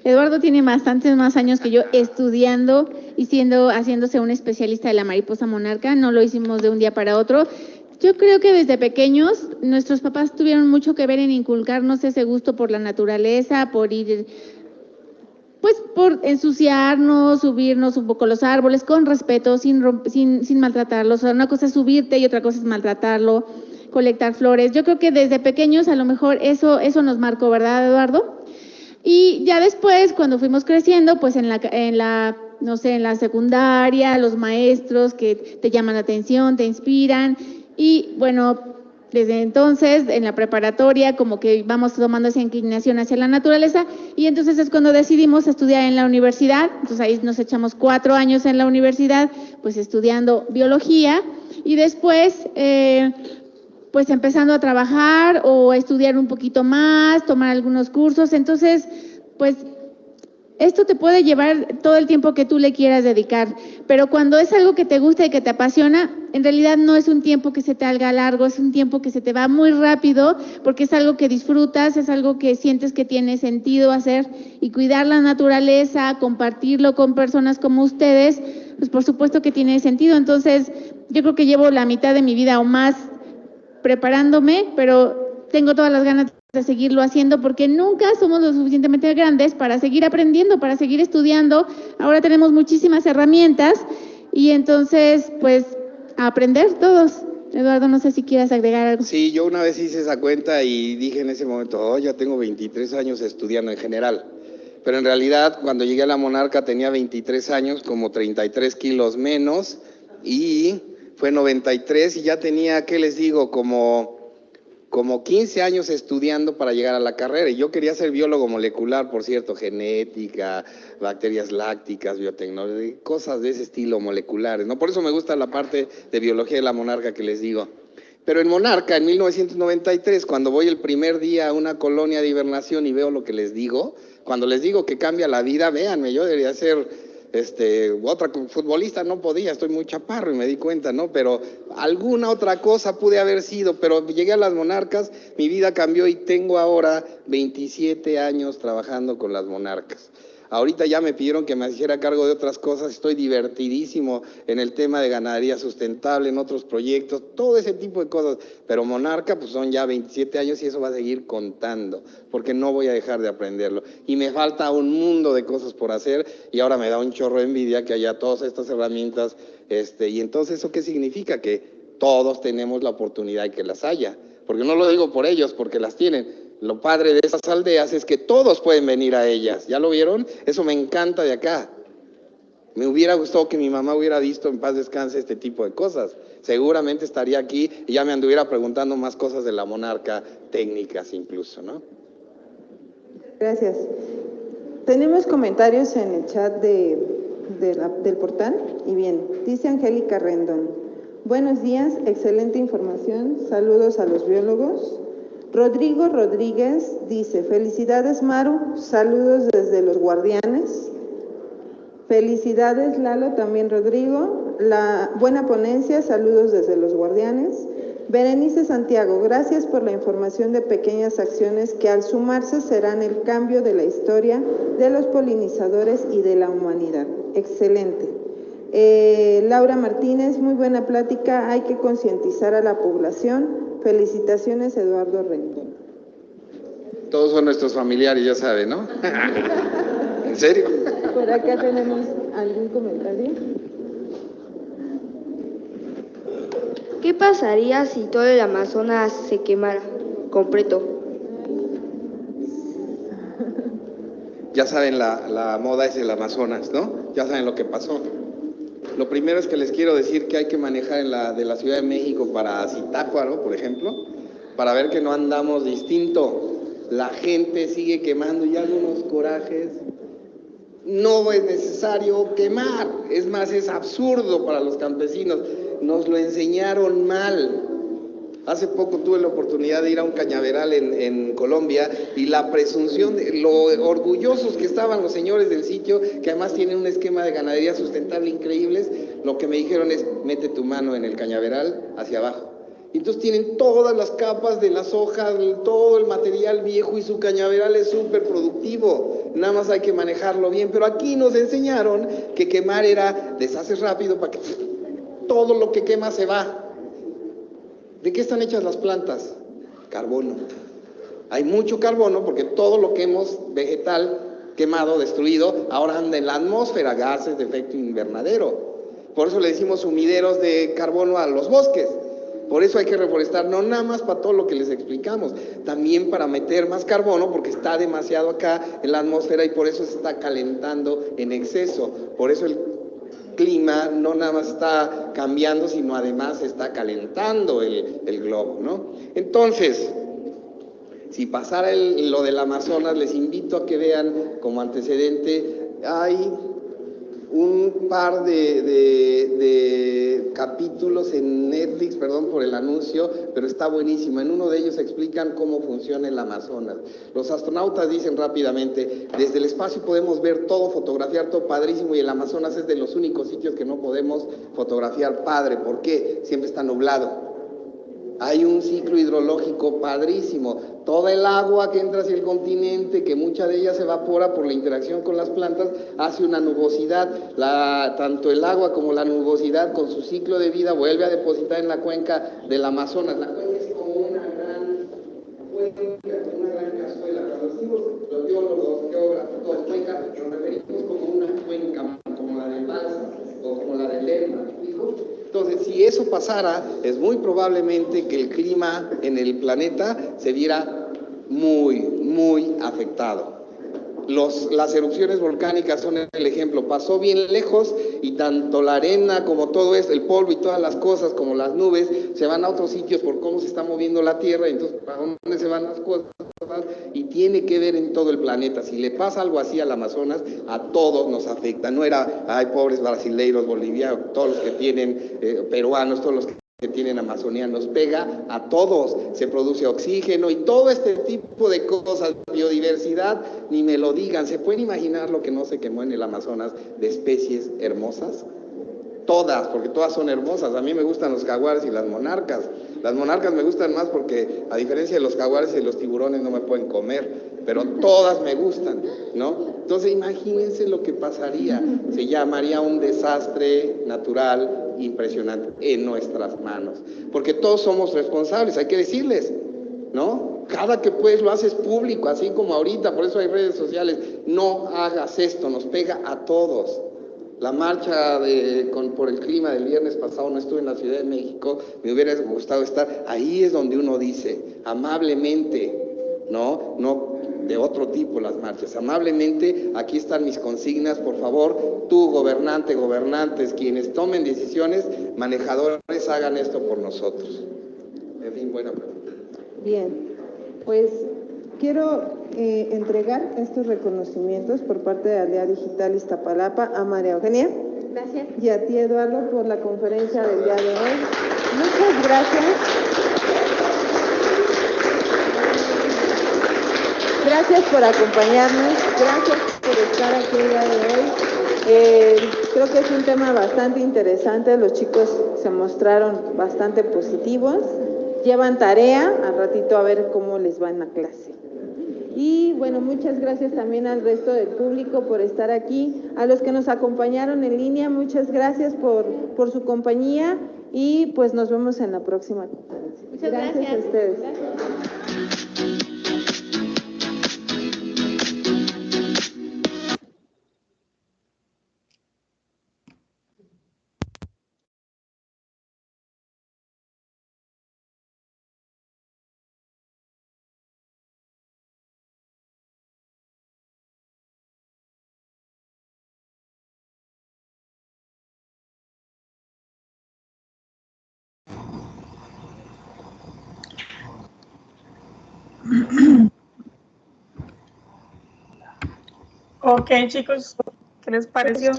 Eduardo tiene bastantes más años que yo estudiando y haciéndose un especialista de la mariposa monarca. No lo hicimos de un día para otro. Yo creo que desde pequeños nuestros papás tuvieron mucho que ver en inculcarnos ese gusto por la naturaleza, por ir, pues por ensuciarnos, subirnos un poco los árboles con respeto, sin maltratarlos. O sea, una cosa es subirte y otra cosa es maltratarlo, colectar flores. Yo creo que desde pequeños a lo mejor eso nos marcó, ¿verdad, Eduardo? Y ya después, cuando fuimos creciendo, pues en la secundaria, los maestros que te llaman la atención, te inspiran. Y bueno, desde entonces, en la preparatoria, como que vamos tomando esa inclinación hacia la naturaleza. Y entonces es cuando decidimos estudiar en la universidad. Entonces ahí nos echamos 4 años en la universidad, pues estudiando biología. Y después, pues empezando a trabajar o a estudiar un poquito más, tomar algunos cursos. Entonces, pues esto te puede llevar todo el tiempo que tú le quieras dedicar, pero cuando es algo que te gusta y que te apasiona, en realidad no es un tiempo que se te haga largo, es un tiempo que se te va muy rápido, porque es algo que disfrutas, es algo que sientes que tiene sentido hacer, y cuidar la naturaleza, compartirlo con personas como ustedes, pues por supuesto que tiene sentido. Entonces, yo creo que llevo la mitad de mi vida o más preparándome, pero tengo todas las ganas de seguirlo haciendo porque nunca somos lo suficientemente grandes para seguir aprendiendo, para seguir estudiando. Ahora tenemos muchísimas herramientas y entonces, pues, a aprender todos. Eduardo, no sé si quieras agregar algo. Sí, yo una vez hice esa cuenta y dije en ese momento, ya tengo 23 años estudiando en general. Pero en realidad, cuando llegué a la Monarca tenía 23 años, como 33 kilos menos, y fue 93 y ya tenía, ¿qué les digo? Como 15 años estudiando para llegar a la carrera. Y yo quería ser biólogo molecular, por cierto, genética, bacterias lácticas, biotecnología, cosas de ese estilo moleculares, ¿no? Por eso me gusta la parte de biología de la Monarca que les digo. Pero en Monarca, en 1993, cuando voy el primer día a una colonia de hibernación y veo lo que les digo, cuando les digo que cambia la vida, véanme, yo debería ser otra futbolista, no podía, estoy muy chaparro y me di cuenta, ¿no? Pero alguna otra cosa pude haber sido, pero llegué a las Monarcas, mi vida cambió y tengo ahora 27 años trabajando con las Monarcas. Ahorita ya me pidieron que me hiciera cargo de otras cosas, estoy divertidísimo en el tema de ganadería sustentable, en otros proyectos, todo ese tipo de cosas, pero Monarca pues son ya 27 años y eso va a seguir contando, porque no voy a dejar de aprenderlo. Y me falta un mundo de cosas por hacer y ahora me da un chorro de envidia que haya todas estas herramientas, y entonces ¿eso qué significa? Que todos tenemos la oportunidad de que las haya, porque no lo digo por ellos, porque las tienen. Lo padre de esas aldeas es que todos pueden venir a ellas, ¿ya lo vieron? Eso me encanta de acá. Me hubiera gustado que mi mamá hubiera visto en paz descanse este tipo de cosas. Seguramente estaría aquí y ya me anduviera preguntando más cosas de la Monarca, técnicas incluso, ¿no? Gracias. Tenemos comentarios en el chat del portal. Y bien, dice Angélica Rendón. Buenos días, excelente información. Saludos a los biólogos. Rodrigo Rodríguez dice, felicidades Maru, saludos desde Los Guardianes. Felicidades Lalo, también Rodrigo. La buena ponencia, saludos desde Los Guardianes. Berenice Santiago, gracias por la información de pequeñas acciones que al sumarse serán el cambio de la historia de los polinizadores y de la humanidad. Excelente. Laura Martínez, muy buena plática, hay que concientizar a la población. Felicitaciones, Eduardo Rendón. Todos son nuestros familiares, ya saben, ¿no? ¿En serio? Por acá tenemos algún comentario. ¿Qué pasaría si todo el Amazonas se quemara completo? Ya saben, la moda es el Amazonas, ¿no? Ya saben lo que pasó. Lo primero es que les quiero decir que hay que manejar de la Ciudad de México para Zitácuaro, por ejemplo, para ver que no andamos distinto. La gente sigue quemando y algunos corajes. No es necesario quemar, es más, es absurdo para los campesinos. Nos lo enseñaron mal. Hace poco tuve la oportunidad de ir a un cañaveral en Colombia y la presunción de lo orgullosos que estaban los señores del sitio, que además tienen un esquema de ganadería sustentable increíbles, lo que me dijeron es, mete tu mano en el cañaveral hacia abajo. Y entonces tienen todas las capas de las hojas, todo el material viejo y su cañaveral es súper productivo. Nada más hay que manejarlo bien. Pero aquí nos enseñaron que quemar era deshaces rápido para que todo lo que quema se va. ¿De qué están hechas las plantas? Carbono. Hay mucho carbono porque todo lo que hemos vegetal quemado, destruido, ahora anda en la atmósfera, gases de efecto invernadero. Por eso le decimos sumideros de carbono a los bosques. Por eso hay que reforestar, no nada más para todo lo que les explicamos, también para meter más carbono porque está demasiado acá en la atmósfera y por eso se está calentando en exceso. Por eso el clima no nada más está cambiando, sino además está calentando el globo, ¿no? Entonces, si pasara lo del Amazonas, les invito a que vean como antecedente, hay un par de capítulos en Netflix, perdón por el anuncio, pero está buenísimo. En uno de ellos explican cómo funciona el Amazonas. Los astronautas dicen rápidamente, desde el espacio podemos ver todo, fotografiar todo padrísimo, y el Amazonas es de los únicos sitios que no podemos fotografiar padre. ¿Por qué? Siempre está nublado. Hay un ciclo hidrológico padrísimo. Toda el agua que entra hacia el continente, que mucha de ella se evapora por la interacción con las plantas, hace una nubosidad. Tanto el agua como la nubosidad, con su ciclo de vida, vuelve a depositar en la cuenca del Amazonas. La cuenca es como una gran cuenca, una gran cazuela. Cuando decimos los biólogos, geógrafos, todos cuenca, nos referimos como una cuenca, como la del Balsas o como la del Lerma. Entonces, si eso pasara, es muy probablemente que el clima en el planeta se viera muy, muy afectado. Las erupciones volcánicas son el ejemplo. Pasó bien lejos y tanto la arena como todo esto, el polvo y todas las cosas, como las nubes, se van a otros sitios por cómo se está moviendo la Tierra. Entonces, ¿para dónde se van las cosas? Y tiene que ver en todo el planeta. Si le pasa algo así al Amazonas, a todos nos afecta. No era, ay, pobres brasileiros, bolivianos, todos los que tienen, peruanos, todos los que tienen Amazonía, nos pega a todos. Se produce oxígeno y todo este tipo de cosas, biodiversidad, ni me lo digan. ¿Se pueden imaginar lo que no se quemó en el Amazonas de especies hermosas? Todas, porque todas son hermosas. A mí me gustan los jaguares y las monarcas. Las monarcas me gustan más porque, a diferencia de los jaguares y los tiburones, no me pueden comer, pero todas me gustan, ¿no? Entonces, imagínense lo que pasaría. Se llamaría un desastre natural impresionante en nuestras manos, porque todos somos responsables, hay que decirles, ¿no? Cada que puedes lo haces público, así como ahorita, por eso hay redes sociales. No hagas esto, nos pega a todos. La marcha por el clima del viernes pasado, no estuve en la Ciudad de México, me hubiera gustado estar. Ahí es donde uno dice, amablemente, no de otro tipo las marchas, amablemente, aquí están mis consignas, por favor, tú, gobernante, gobernantes, quienes tomen decisiones, manejadores, hagan esto por nosotros. En fin, buena pregunta. Bien, pues quiero entregar estos reconocimientos por parte de Aldea Digital Iztapalapa a María Eugenia. Gracias. Y a ti, Eduardo, por la conferencia del día de hoy. Muchas gracias. Gracias por acompañarnos, gracias por estar aquí el día de hoy. Creo que es un tema bastante interesante, los chicos se mostraron bastante positivos, llevan tarea, al ratito a ver cómo les va en la clase. Y bueno, muchas gracias también al resto del público por estar aquí, a los que nos acompañaron en línea, muchas gracias por su compañía y pues nos vemos en la próxima conferencia. Muchas gracias a ustedes. Gracias. Ok, chicos, ¿qué les pareció?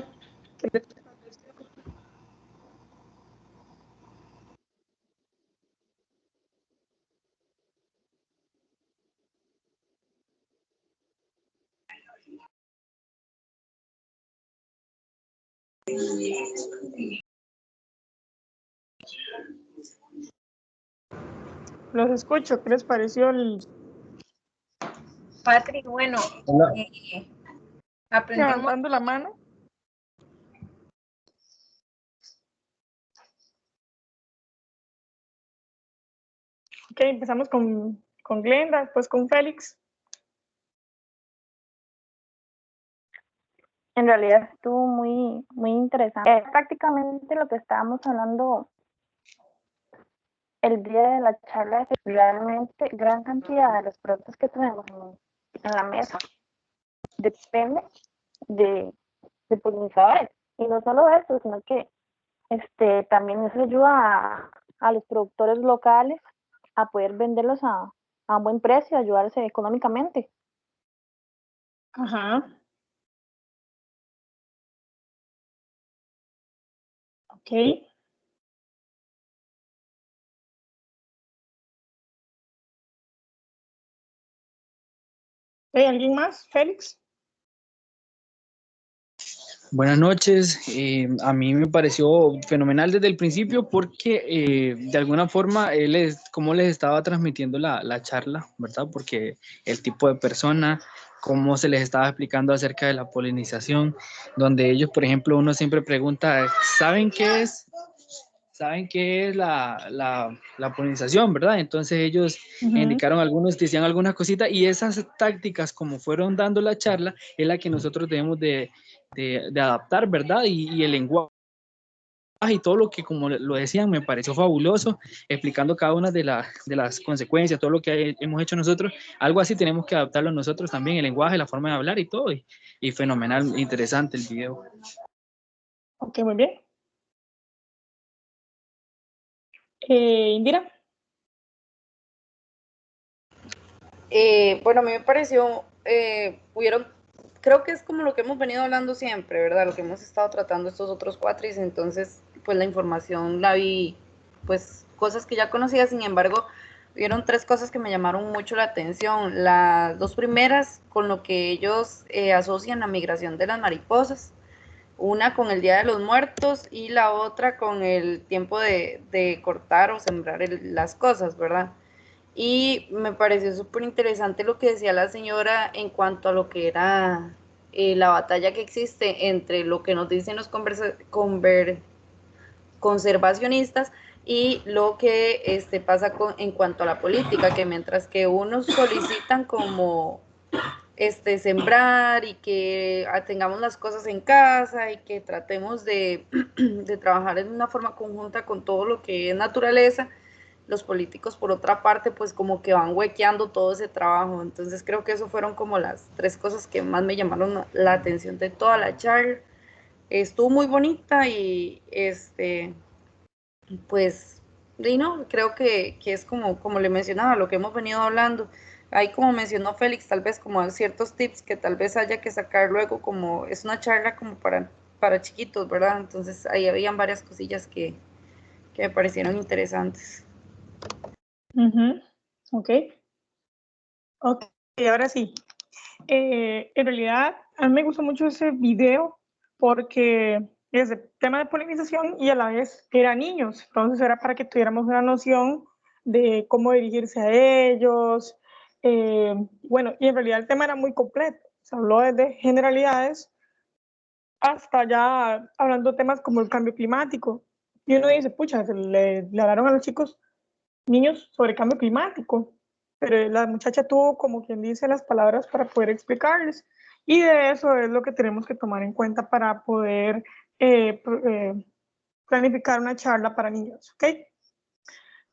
los escucho. ¿Qué les pareció el...? Patrick, bueno, Hola. aprendimos. Levantando la mano. Ok, empezamos con Glenda, después con Félix. En realidad estuvo muy interesante. Prácticamente lo que estábamos hablando el día de la charla es realmente gran cantidad de los productos que tenemos en la mesa depende de polinizadores. Y no solo eso, sino que también eso ayuda a los productores locales a poder venderlos a un buen precio, ayudarse económicamente. Ajá. Ok. ¿Hay alguien más? ¿Félix? Buenas noches. A mí me pareció fenomenal desde el principio porque de alguna forma cómo les estaba transmitiendo la charla, ¿verdad? Porque el tipo de persona, cómo se les estaba explicando acerca de la polinización, donde ellos, por ejemplo, uno siempre pregunta, ¿saben qué es? ¿Saben qué es la polinización, verdad? Entonces ellos indicaron algunos, decían algunas cositas y esas tácticas como fueron dando la charla es la que nosotros debemos de adaptar, ¿verdad? Y el lenguaje y todo lo que, como lo decían, me pareció fabuloso, explicando cada una de las consecuencias, todo lo que hemos hecho nosotros, algo así tenemos que adaptarlo nosotros también, el lenguaje, la forma de hablar y todo, y fenomenal, interesante el video. Ok, muy bien. Indira. Bueno, a mí me pareció, creo que es como lo que hemos venido hablando siempre, ¿verdad? Lo que hemos estado tratando estos otros cuatris, entonces, pues la información la vi, pues cosas que ya conocía, sin embargo, hubieron 3 cosas que me llamaron mucho la atención. Las 2 primeras, con lo que ellos asocian la migración de las mariposas, una con el Día de los Muertos y la otra con el tiempo de cortar o sembrar las cosas, ¿verdad? Y me pareció súper interesante lo que decía la señora en cuanto a lo que era la batalla que existe entre lo que nos dicen los conservacionistas y lo que pasa en cuanto a la política, que mientras que unos solicitan como sembrar y que tengamos las cosas en casa y que tratemos de trabajar en una forma conjunta con todo lo que es naturaleza, los políticos por otra parte pues como que van huequeando todo ese trabajo. Entonces creo que eso fueron como las 3 cosas que más me llamaron la atención de toda la charla. Estuvo muy bonita y pues y no, creo que es como le mencionaba, lo que hemos venido hablando. Ahí como mencionó Félix, tal vez como ciertos tips que tal vez haya que sacar luego, como es una charla como para chiquitos, ¿verdad? Entonces ahí habían varias cosillas que me parecieron interesantes. Ok. Ok, ahora sí. En realidad, a mí me gustó mucho ese video porque es el tema de polinización y a la vez eran niños. Entonces era para que tuviéramos una noción de cómo dirigirse a ellos. Bueno, y en realidad el tema era muy completo. Se habló desde generalidades hasta ya hablando de temas como el cambio climático. Y uno dice, pucha, le hablaron a los chicos, niños, sobre cambio climático, pero la muchacha tuvo, como quien dice, las palabras para poder explicarles. Y de eso es lo que tenemos que tomar en cuenta para poder planificar una charla para niños, ¿ok?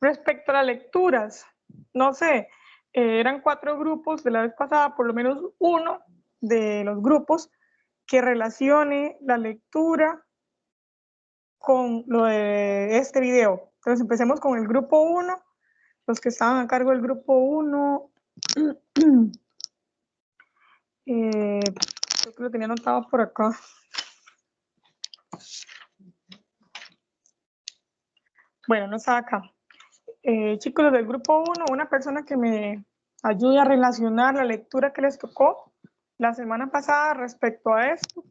Respecto a las lecturas, no sé, eran 4 grupos de la vez pasada, por lo menos uno de los grupos que relacione la lectura con lo de este video. Entonces empecemos con el grupo 1, los que estaban a cargo del grupo 1, creo que lo tenía anotado por acá. Bueno, no está acá. Chicos, del grupo 1, una persona que me ayude a relacionar la lectura que les tocó la semana pasada respecto a esto.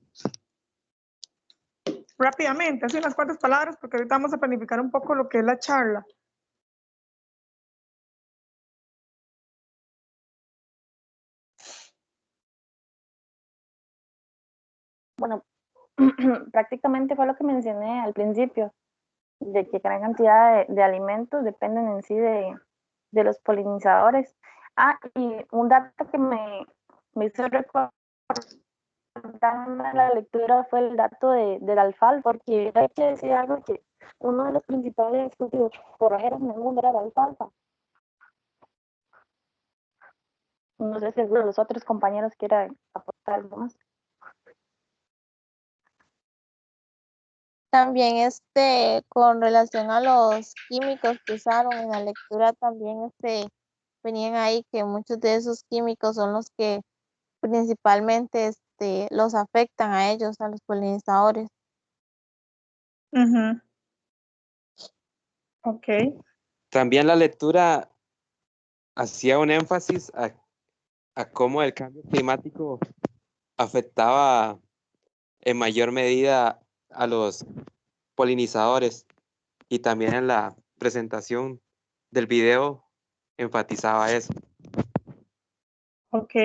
Rápidamente, así unas cuantas palabras, porque ahorita vamos a planificar un poco lo que es la charla. Bueno, prácticamente fue lo que mencioné al principio, de que gran cantidad de alimentos dependen en sí de los polinizadores. Ah, y un dato que me hizo recordar la lectura fue el dato del alfalfa, porque hay que decir algo, que uno de los principales cultivos forrajeros en el mundo era la alfalfa. No sé si alguno de los otros compañeros quiera aportar algo más. También con relación a los químicos que usaron en la lectura, también venían ahí que muchos de esos químicos son los que principalmente los afectan a ellos, a los polinizadores. Ok. También la lectura hacía un énfasis a cómo el cambio climático afectaba en mayor medida a los polinizadores, y también en la presentación del video enfatizaba eso. Ok.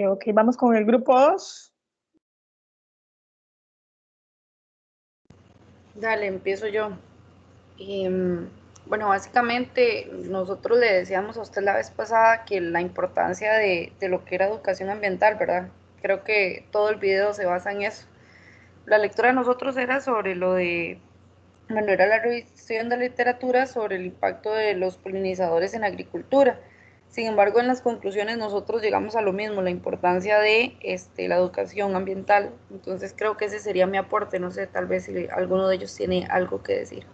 Ok, vamos con el grupo 2. Dale, empiezo yo. Bueno, básicamente nosotros le decíamos a usted la vez pasada que la importancia de lo que era educación ambiental, ¿verdad? Creo que todo el video se basa en eso. La lectura de nosotros era sobre bueno, era la revisión de literatura sobre el impacto de los polinizadores en agricultura. Sin embargo, en las conclusiones nosotros llegamos a lo mismo, la importancia de la educación ambiental. Entonces creo que ese sería mi aporte. No sé, tal vez si alguno de ellos tiene algo que decir.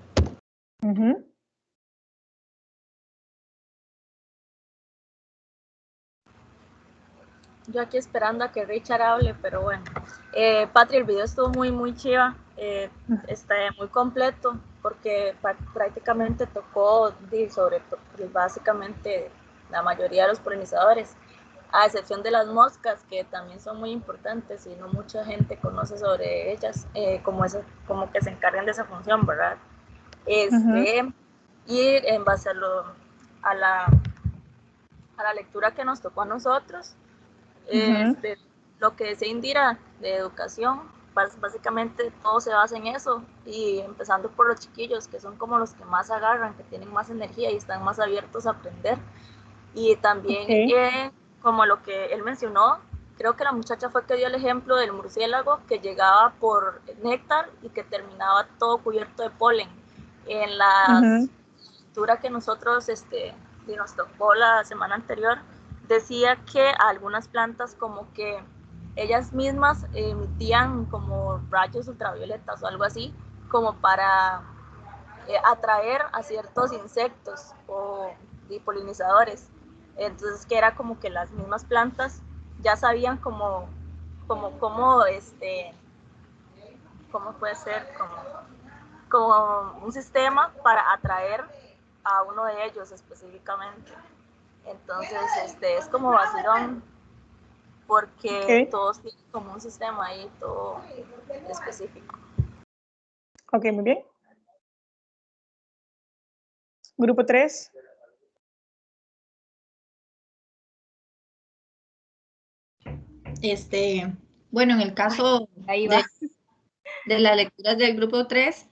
Yo aquí esperando a que Richard hable, pero bueno. Patri, el video estuvo muy chiva, está muy completo, porque prácticamente tocó sobre básicamente la mayoría de los polinizadores, a excepción de las moscas, que también son muy importantes y no mucha gente conoce sobre ellas, como que se encargan de esa función, ¿verdad? Y en base a la lectura que nos tocó a nosotros, lo que decía Indira de educación, básicamente todo se basa en eso, y empezando por los chiquillos, que son como los que más agarran, que tienen más energía y están más abiertos a aprender. Y también, como lo que él mencionó, creo que la muchacha fue que dio el ejemplo del murciélago que llegaba por néctar y que terminaba todo cubierto de polen. En la lectura que nosotros nos tocó la semana anterior, decía que algunas plantas como que ellas mismas emitían como rayos ultravioletas o algo así, como para atraer a ciertos insectos y polinizadores. Entonces que era como que las mismas plantas ya sabían cómo puede ser, como un sistema para atraer a uno de ellos específicamente. Entonces, es como vacilón, porque todos tienen como un sistema ahí todo específico. Ok, muy bien. Grupo 3. Bueno, en el caso de las lecturas del grupo 3,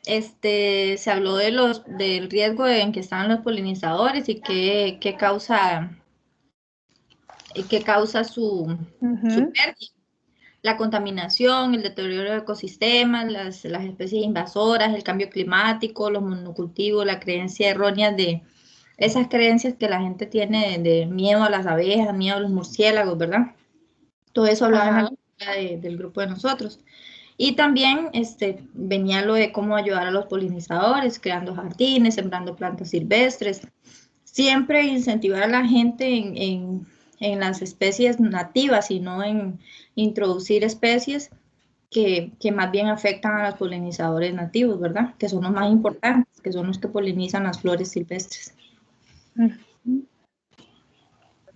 se habló del riesgo en que están los polinizadores y qué causa su pérdida. La contaminación, el deterioro de ecosistemas, las especies invasoras, el cambio climático, los monocultivos, la creencia errónea de esas creencias que la gente tiene de miedo a las abejas, miedo a los murciélagos, ¿verdad? Todo eso hablaba en la lectura del grupo de nosotros. Y también venía lo de cómo ayudar a los polinizadores, creando jardines, sembrando plantas silvestres. Siempre incentivar a la gente en las especies nativas y no en introducir especies que más bien afectan a los polinizadores nativos, ¿verdad? Que son los más importantes, que son los que polinizan las flores silvestres.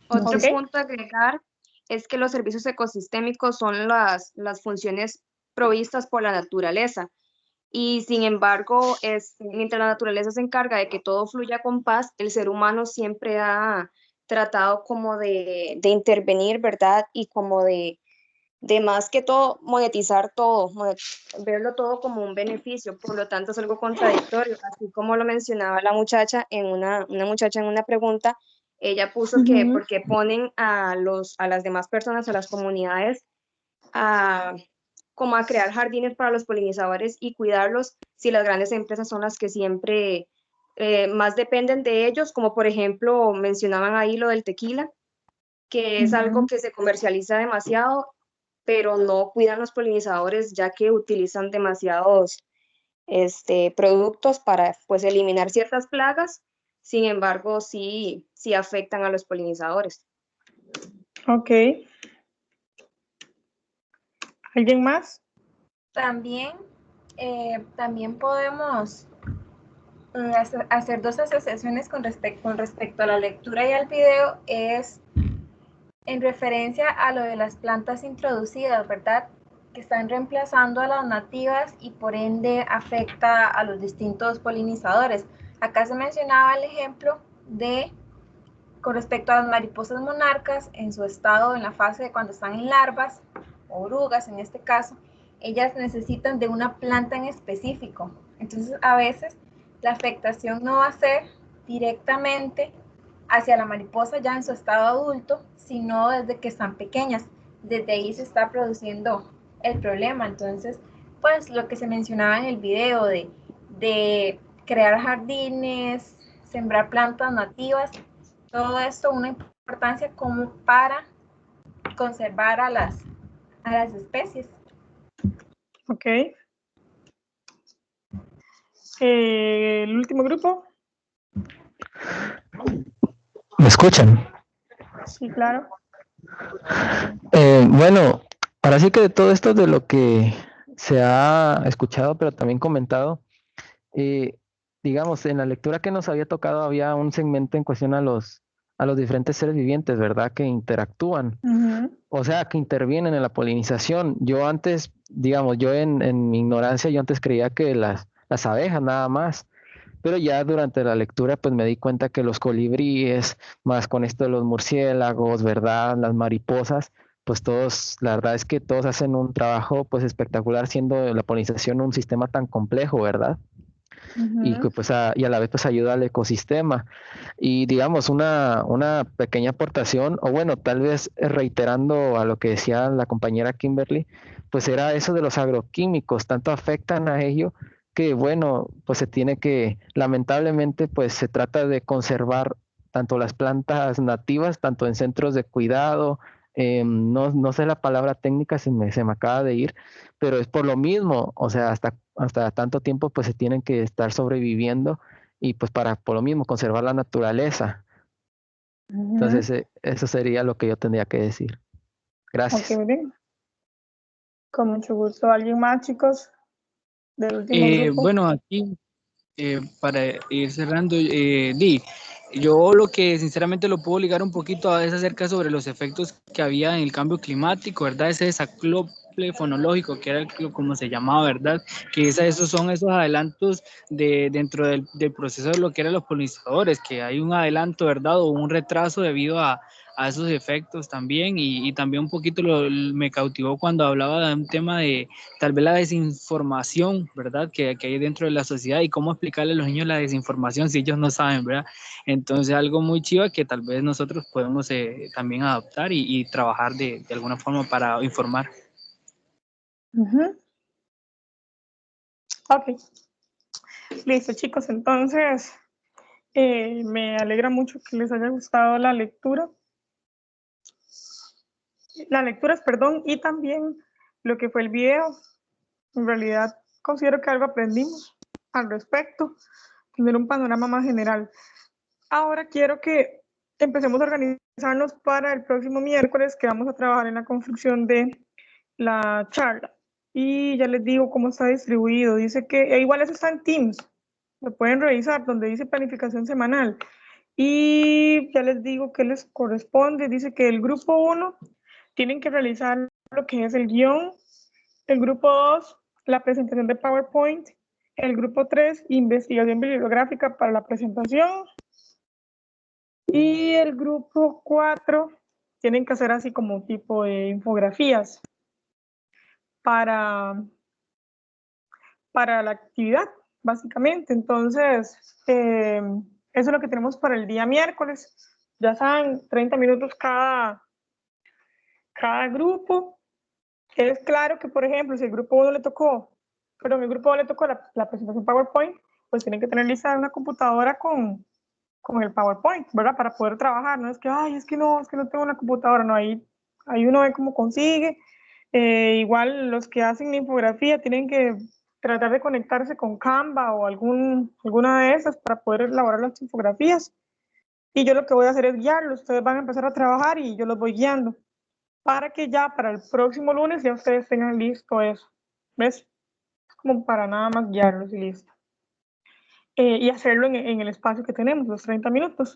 Otro punto a agregar es que los servicios ecosistémicos son las funciones provistas por la naturaleza. Y sin embargo, mientras la naturaleza se encarga de que todo fluya con paz, el ser humano siempre ha tratado como de intervenir, ¿verdad? Y como de más que todo monetizar todo, verlo todo como un beneficio, por lo tanto es algo contradictorio, así como lo mencionaba la muchacha una muchacha en una pregunta, ella puso que porque ponen a las demás personas, a las comunidades, como a crear jardines para los polinizadores y cuidarlos, si las grandes empresas son las que siempre más dependen de ellos, como por ejemplo mencionaban ahí lo del tequila, que es algo que se comercializa demasiado, pero no cuidan los polinizadores ya que utilizan demasiados productos para pues eliminar ciertas plagas, sin embargo sí afectan a los polinizadores. Ok. ¿Alguien más? También podemos hacer dos asociaciones con respecto a la lectura y al video, es en referencia a lo de las plantas introducidas, ¿verdad? Que están reemplazando a las nativas y por ende afecta a los distintos polinizadores. Acá se mencionaba el ejemplo con respecto a las mariposas monarcas en su estado, en la fase de cuando están en larvas, o orugas en este caso, ellas necesitan de una planta en específico. Entonces, a veces la afectación no va a ser directamente hacia la mariposa ya en su estado adulto, sino desde que están pequeñas. Desde ahí se está produciendo el problema. Entonces, pues lo que se mencionaba en el video de crear jardines, sembrar plantas nativas, todo esto una importancia como para conservar a las especies. Ok. El último grupo. ¿Me escuchan? Sí, claro. Bueno, ahora sí que de todo esto de lo que se ha escuchado, pero también comentado, digamos, en la lectura que nos había tocado había un segmento en cuestión a los diferentes seres vivientes, ¿verdad? Que interactúan, o sea, que intervienen en la polinización. Yo antes, digamos, yo en mi ignorancia, yo antes creía que las abejas nada más, pero ya durante la lectura pues me di cuenta que los colibríes, más con esto de los murciélagos, ¿verdad? Las mariposas, pues todos, la verdad es que todos hacen un trabajo pues espectacular, siendo la polinización un sistema tan complejo, ¿verdad? Y que pues y a la vez pues ayuda al ecosistema. Y digamos una pequeña aportación, o bueno, tal vez reiterando a lo que decía la compañera Kimberly, pues era eso de los agroquímicos, tanto afectan a ello que bueno, pues se tiene que, lamentablemente pues se trata de conservar tanto las plantas nativas, tanto en centros de cuidado, no sé la palabra técnica, se me acaba de ir, pero es por lo mismo, o sea, hasta tanto tiempo pues se tienen que estar sobreviviendo y pues para por lo mismo conservar la naturaleza. Entonces eso sería lo que yo tendría que decir. Gracias. Ok, muy bien. Con mucho gusto. ¿Alguien más, chicos? Del último grupo. Bueno, aquí para ir cerrando, yo lo que sinceramente lo puedo ligar un poquito es acerca sobre los efectos que había en el cambio climático, ¿verdad? Ese desacople fonológico, que era como se llamaba, ¿verdad? Que esos son esos adelantos dentro del proceso de lo que eran los polinizadores, que hay un adelanto, ¿verdad? O un retraso debido a esos efectos también, y también un poquito me cautivó cuando hablaba de un tema de tal vez la desinformación, ¿verdad? Que hay dentro de la sociedad y cómo explicarle a los niños la desinformación si ellos no saben, ¿verdad? Entonces algo muy chiva que tal vez nosotros podemos también adoptar y trabajar de alguna forma para informar. Ok. Listo, chicos. Entonces, me alegra mucho que les haya gustado la lectura. Las lecturas, perdón, y también lo que fue el video. En realidad, considero que algo aprendimos al respecto, tener un panorama más general. Ahora quiero que empecemos a organizarnos para el próximo miércoles, que vamos a trabajar en la construcción de la charla. Y ya les digo cómo está distribuido. Dice que igual eso está en Teams, lo pueden revisar, donde dice planificación semanal. Y ya les digo qué les corresponde. Dice que el grupo 1 tienen que realizar lo que es el guión, el grupo 2 la presentación de PowerPoint, El grupo 3, investigación bibliográfica para la presentación. Y el grupo 4, tienen que hacer así como un tipo de infografías para la actividad, básicamente. Entonces, eso es lo que tenemos para el día miércoles. Ya saben, 30 minutos cada grupo. Es claro que, por ejemplo, si el grupo 1 le tocó, el grupo 2 le tocó la presentación PowerPoint, pues tienen que tener lista una computadora con el PowerPoint, ¿verdad? Para poder trabajar. No es que, ay, es que no tengo una computadora. No, ahí uno ve cómo consigue. Igual los que hacen la infografía tienen que tratar de conectarse con Canva o alguna de esas para poder elaborar las infografías. Y yo lo que voy a hacer es guiarlos. Ustedes van a empezar a trabajar y yo los voy guiando para que ya para el próximo lunes ya ustedes tengan listo eso. ¿Ves? Es como para nada más guiarlos y listo. Y hacerlo en el espacio que tenemos, los 30 minutos.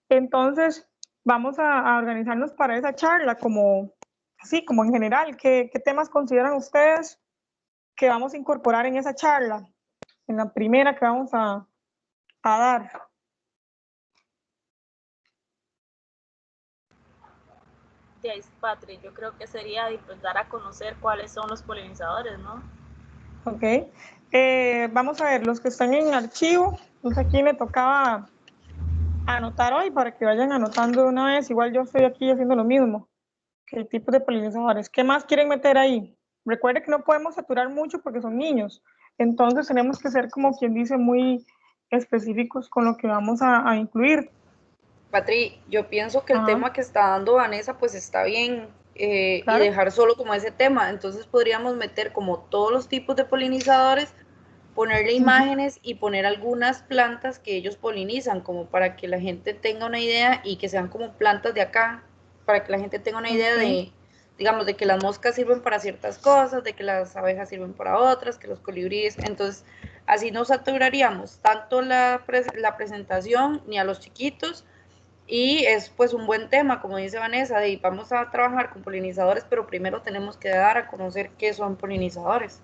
Entonces, vamos a organizarnos para esa charla como en general. ¿Qué temas consideran ustedes que vamos a incorporar en esa charla? En la primera que vamos a dar. De ahí, Patri, yo creo que sería pues, dar a conocer cuáles son los polinizadores, ¿no? Ok. Vamos a ver, los que están en archivo, entonces aquí me tocaba anotar hoy para que vayan anotando de una vez. Igual yo estoy aquí haciendo lo mismo. ¿Qué tipo de polinizadores? ¿Qué más quieren meter ahí? Recuerde que no podemos saturar mucho porque son niños. Entonces tenemos que ser, como quien dice, muy específicos con lo que vamos a incluir. Patri, yo pienso que el tema que está dando Vanessa pues está bien, claro. Y dejar solo como ese tema. Entonces podríamos meter como todos los tipos de polinizadores, ponerle imágenes y poner algunas plantas que ellos polinizan, como para que la gente tenga una idea y que sean como plantas de acá, para que la gente tenga una idea de, digamos, de que las moscas sirven para ciertas cosas, de que las abejas sirven para otras, que los colibríes. Entonces así no saturaríamos tanto la presentación ni a los chiquitos. Y es pues un buen tema, como dice Vanessa, y vamos a trabajar con polinizadores, pero primero tenemos que dar a conocer qué son polinizadores.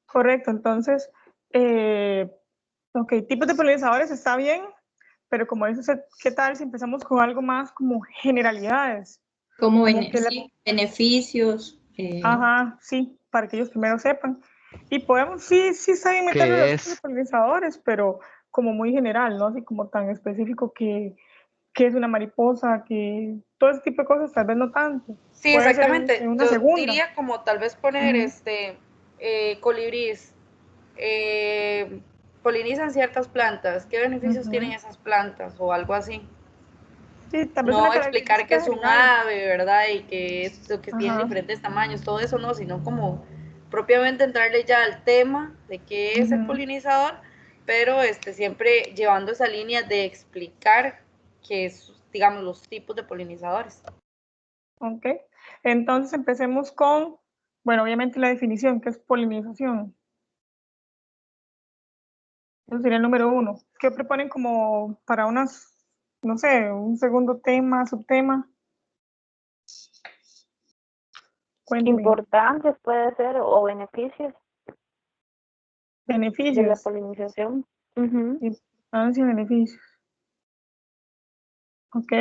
Correcto, entonces, ok, tipos de polinizadores está bien, pero como dices, ¿qué tal si empezamos con algo más como generalidades? Como beneficios. Ajá, sí, para que ellos primero sepan. Y podemos, sí saben meter los tipos de polinizadores, pero como muy general, ¿no? Así como tan específico que es una mariposa, que todo ese tipo de cosas, tal vez no tanto. Sí, puede exactamente. En una yo segunda. diría como tal vez poner colibríes, polinizan ciertas plantas, ¿qué beneficios tienen esas plantas? O algo así. Sí, tal vez no explicar que es un ave, ¿verdad? Y que tiene diferentes tamaños, todo eso no, sino como propiamente entrarle ya al tema de qué es el polinizador, pero siempre llevando esa línea de explicar qué es, digamos, los tipos de polinizadores. Ok, entonces empecemos con, bueno, obviamente la definición, que es polinización. Eso sería el número 1. ¿Qué proponen como para unas, no sé, un segundo tema, subtema? Cuénteme. Importantes puede ser o beneficios. Beneficios. De la polinización. Importancia y beneficios. Ok.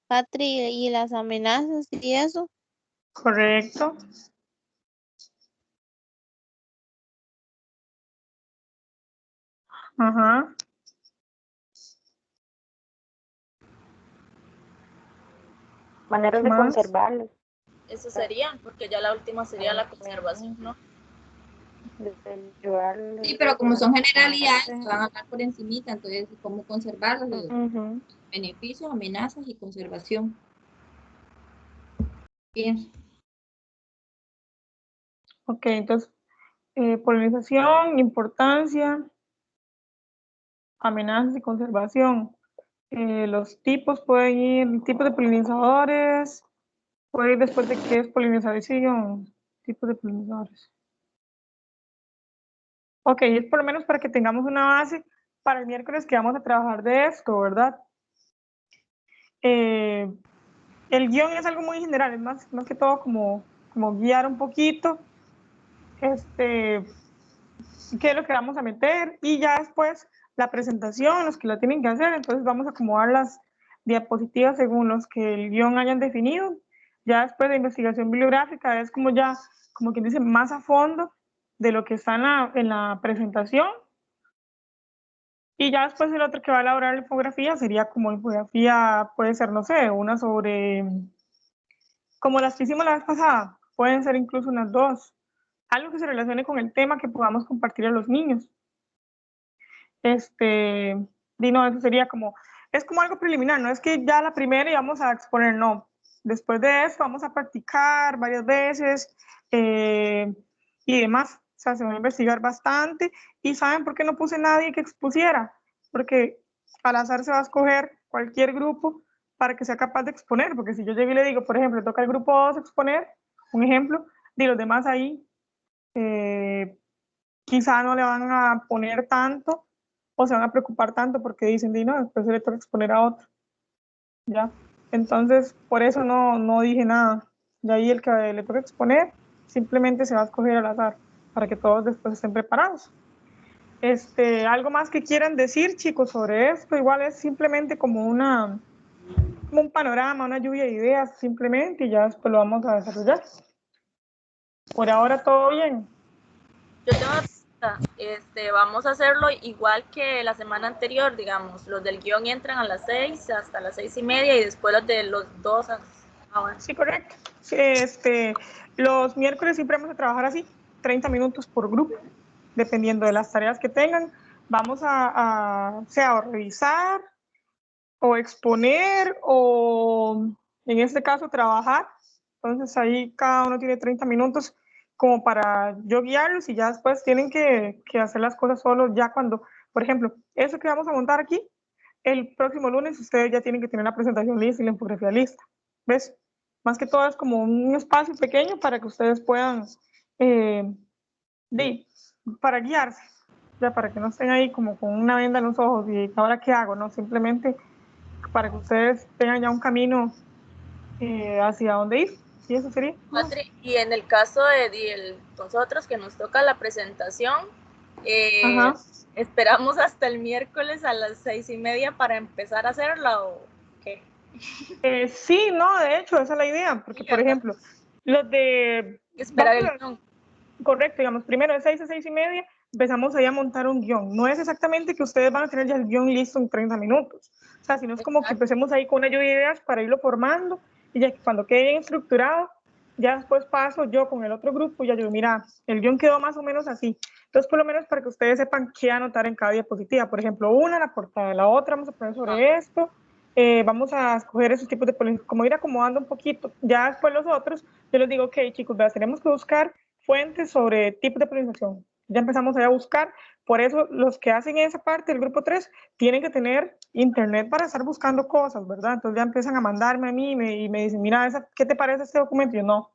Patri, ¿y las amenazas y eso? Correcto. Ajá. Maneras de conservarlos. Eso sería, porque ya la última sería la conservación, ¿no? Sí, pero como son generalidades, van a hablar por encimita, entonces, ¿cómo conservarlos? Beneficios, amenazas y conservación. Bien. Ok, entonces, polinización, importancia, amenazas y conservación. Los tipos pueden ir, tipos de polinizadores, puede ir después de qué es polinización, tipos de polinizadores. Ok, es por lo menos para que tengamos una base para el miércoles que vamos a trabajar de esto, ¿verdad? El guión es algo muy general, es más que todo como guiar un poquito qué es lo que vamos a meter, y ya después la presentación, los que la tienen que hacer, entonces vamos a acomodar las diapositivas según los que el guión hayan definido. Ya después de investigación bibliográfica es como ya, como quien dice, más a fondo de lo que está en la presentación. Y ya después el otro que va a elaborar la infografía sería como infografía, puede ser, no sé, una sobre, como las que hicimos la vez pasada, pueden ser incluso unas dos, algo que se relacione con el tema que podamos compartir a los niños. No, eso sería como, es como algo preliminar, no es que ya la primera y vamos a exponer, no. Después de eso vamos a practicar varias veces y demás. O sea, se va a investigar bastante. ¿Y saben por qué no puse nadie que expusiera? Porque al azar se va a escoger cualquier grupo para que sea capaz de exponer, porque si yo llego y le digo, por ejemplo, toca el grupo 2 exponer, un ejemplo, y los demás ahí quizá no le van a poner tanto o se van a preocupar tanto porque dicen, no, después se le toca exponer a otro. ¿Ya? Entonces, por eso no dije nada. De ahí el que le toca exponer simplemente se va a escoger al azar para que todos después estén preparados. ¿Algo más que quieran decir, chicos, sobre esto? Igual es simplemente como un panorama, una lluvia de ideas, simplemente, y ya después lo vamos a desarrollar. Por ahora, ¿todo bien? Yo tengo una pregunta. Vamos a hacerlo igual que la semana anterior, digamos. Los del guión entran a las 6 hasta las 6:30 y después los de los dos. Sí, correcto. Los miércoles siempre vamos a trabajar así, 30 minutos por grupo, dependiendo de las tareas que tengan. Vamos a revisar o exponer o, en este caso, trabajar. Entonces ahí cada uno tiene 30 minutos como para yo guiarlos y ya después tienen que hacer las cosas solos ya cuando, por ejemplo, eso que vamos a montar aquí, el próximo lunes ustedes ya tienen que tener la presentación lista y la infografía lista. ¿Ves? Más que todo es como un espacio pequeño para que ustedes puedan, para guiarse, ya para que no estén ahí como con una venda en los ojos y ahora qué hago, no, simplemente para que ustedes tengan ya un camino hacia dónde ir, y eso sería. Y en el caso de nosotros que nos toca la presentación, ¿esperamos hasta el miércoles a las 6:30 para empezar a hacerla o qué? Sí, no, de hecho, esa es la idea, porque, por ejemplo, los de... Esperar el guión. Correcto, digamos, primero de 6 a 6:30 empezamos ahí a montar un guión. No es exactamente que ustedes van a tener ya el guión listo en 30 minutos, o sea, sino es como que empecemos ahí con una lluvia de ideas para irlo formando, y ya que cuando quede bien estructurado, ya después paso yo con el otro grupo y ya yo, mira, el guión quedó más o menos así. Entonces, por lo menos para que ustedes sepan qué anotar en cada diapositiva. Por ejemplo, una, la portada, la otra, vamos a poner sobre esto, vamos a escoger esos tipos de políticas, como ir acomodando un poquito. Ya después los otros, yo les digo, ok, chicos, tenemos que buscar fuentes sobre tipos de polinización. Ya empezamos a buscar, por eso los que hacen esa parte del grupo 3 tienen que tener internet para estar buscando cosas, ¿verdad? Entonces ya empiezan a mandarme a mí y me dicen, mira, ¿qué te parece este documento? Y yo,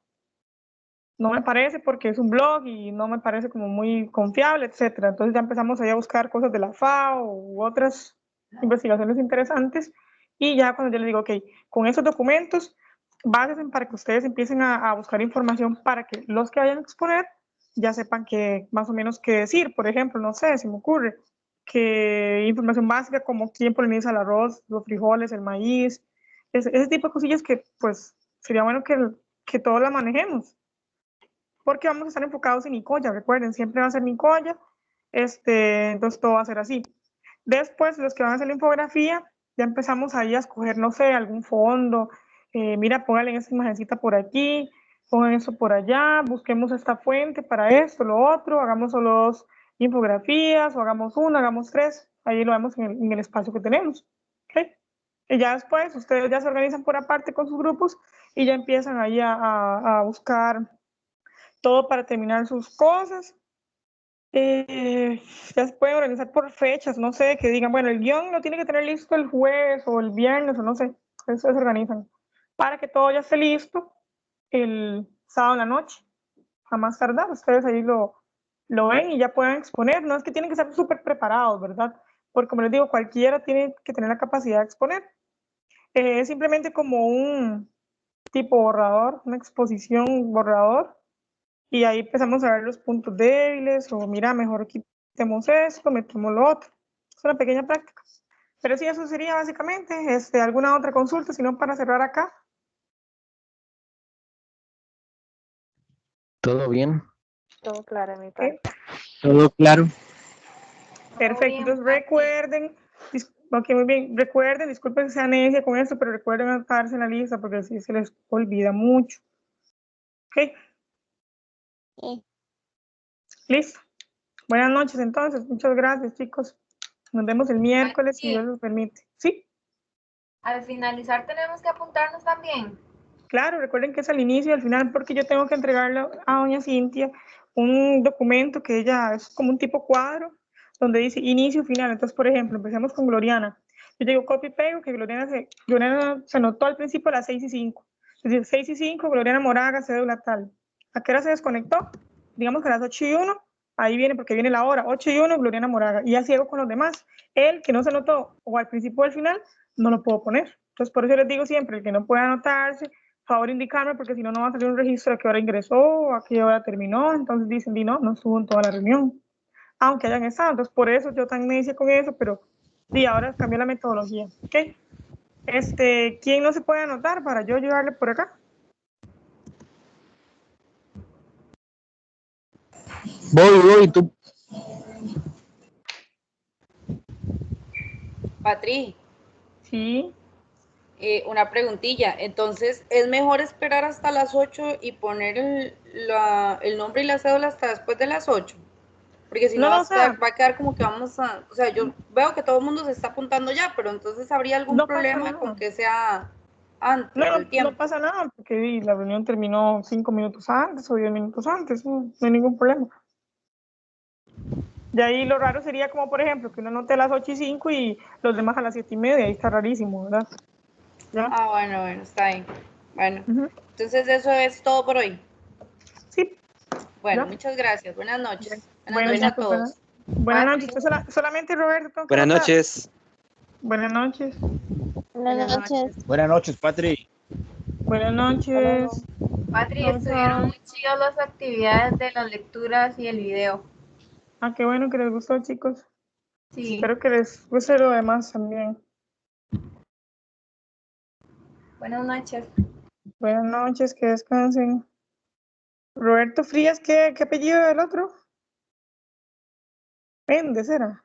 no me parece porque es un blog y no me parece como muy confiable, etcétera. Entonces ya empezamos a buscar cosas de la FAO u otras investigaciones interesantes, y ya cuando yo les digo, ok, con esos documentos, bases para que ustedes empiecen a buscar información para que los que vayan a exponer ya sepan que más o menos qué decir. Por ejemplo, no sé, se me ocurre que información básica como quién poliniza el arroz, los frijoles, el maíz, ese tipo de cosillas que pues sería bueno que todos la manejemos, porque vamos a estar enfocados en Nicoya, recuerden, siempre va a ser Nicoya, entonces todo va a ser así. Después, los que van a hacer la infografía, ya empezamos ahí a escoger, no sé, algún fondo, mira, póngale esa imagencita por aquí, pongan eso por allá, busquemos esta fuente para esto, lo otro, hagamos solo 2 infografías, o hagamos una, hagamos 3, ahí lo vemos en el espacio que tenemos, ¿ok? Y ya después, ustedes ya se organizan por aparte con sus grupos, y ya empiezan ahí a buscar todo para terminar sus cosas. Ya se pueden organizar por fechas, no sé, que digan, bueno, el guión lo tiene que tener listo el jueves o el viernes, o no sé, eso se organizan, para que todo ya esté listo el sábado en la noche, a más tardar, ustedes ahí lo ven y ya pueden exponer, no es que tienen que estar súper preparados, ¿verdad? porque como les digo, cualquiera tiene que tener la capacidad de exponer. Es simplemente como un tipo borrador, una exposición borrador, y ahí empezamos a ver los puntos débiles, o mira, mejor quitemos esto, metemos lo otro. Es una pequeña práctica. Pero sí, eso sería básicamente, alguna otra consulta, sino para cerrar acá. ¿Todo bien? Todo claro en mi parte. Todo claro. Perfecto, entonces recuerden, ok, muy bien, recuerden, disculpen que sea necia con esto, pero recuerden anotarse en la lista porque así se les olvida mucho. Ok. Listo. Buenas noches entonces, muchas gracias chicos. Nos vemos el miércoles si Dios nos permite. ¿Sí? Al finalizar tenemos que apuntarnos también. Claro, recuerden que es al inicio y al final porque yo tengo que entregarle a doña Cintia un documento que ella es como un tipo cuadro donde dice inicio y final. Entonces, por ejemplo, empecemos con Gloriana. Yo digo copy pego que Gloriana se anotó al principio a las 6:05. Es decir, 6:05, Gloriana Moraga, cédula tal. ¿A qué hora se desconectó? Digamos que a las 8:01, ahí viene porque viene la hora, 8:01, Gloriana Moraga. Y así hago con los demás. El que no se anotó o al principio o al final, no lo puedo poner. Entonces, por eso les digo siempre, el que no pueda anotarse, favor indicarme porque si no, no va a salir un registro de qué hora ingresó, a qué hora terminó, entonces dicen, no estuvo en toda la reunión, aunque hayan estado, entonces por eso yo tan necia con eso, pero ahora cambió la metodología, ¿ok? ¿Quién no se puede anotar para yo ayudarle por acá? Voy, tú. Patri. Sí. Una preguntilla. Entonces, ¿es mejor esperar hasta las 8 y poner el nombre y la cédula hasta después de las 8? Porque si no, va a quedar como que vamos a... O sea, yo veo que todo el mundo se está apuntando ya, pero entonces habría algún problema con que sea antes del tiempo. No pasa nada, porque la reunión terminó 5 minutos antes o 10 minutos antes, no hay ningún problema. De ahí lo raro sería como, por ejemplo, que uno anote a las 8:05 y los demás a las 7:30, ahí está rarísimo, ¿verdad? ¿Ya? Ah, bueno, está bien. Bueno, entonces eso es todo por hoy. Sí. Bueno, ¿Ya? muchas gracias. Buenas noches. Buenas noches a todos. Buenas noches. Solamente Roberto. Buenas noches. Buenas noches. Buenas noches. Buenas noches, Patri. Buenas noches. Patri, estuvieron muy chidas las actividades de las lecturas y el video. Ah, qué bueno que les gustó, chicos. Sí. Espero que les guste lo demás también. Buenas noches. Buenas noches, que descansen. Roberto Frías, ¿qué apellido del otro? Méndez era.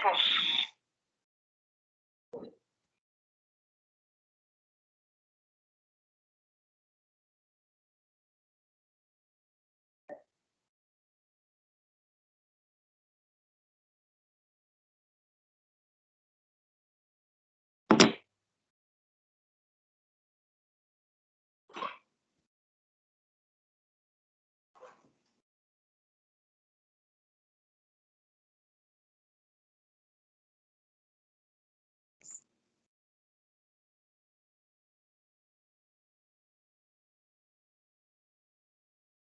nosotros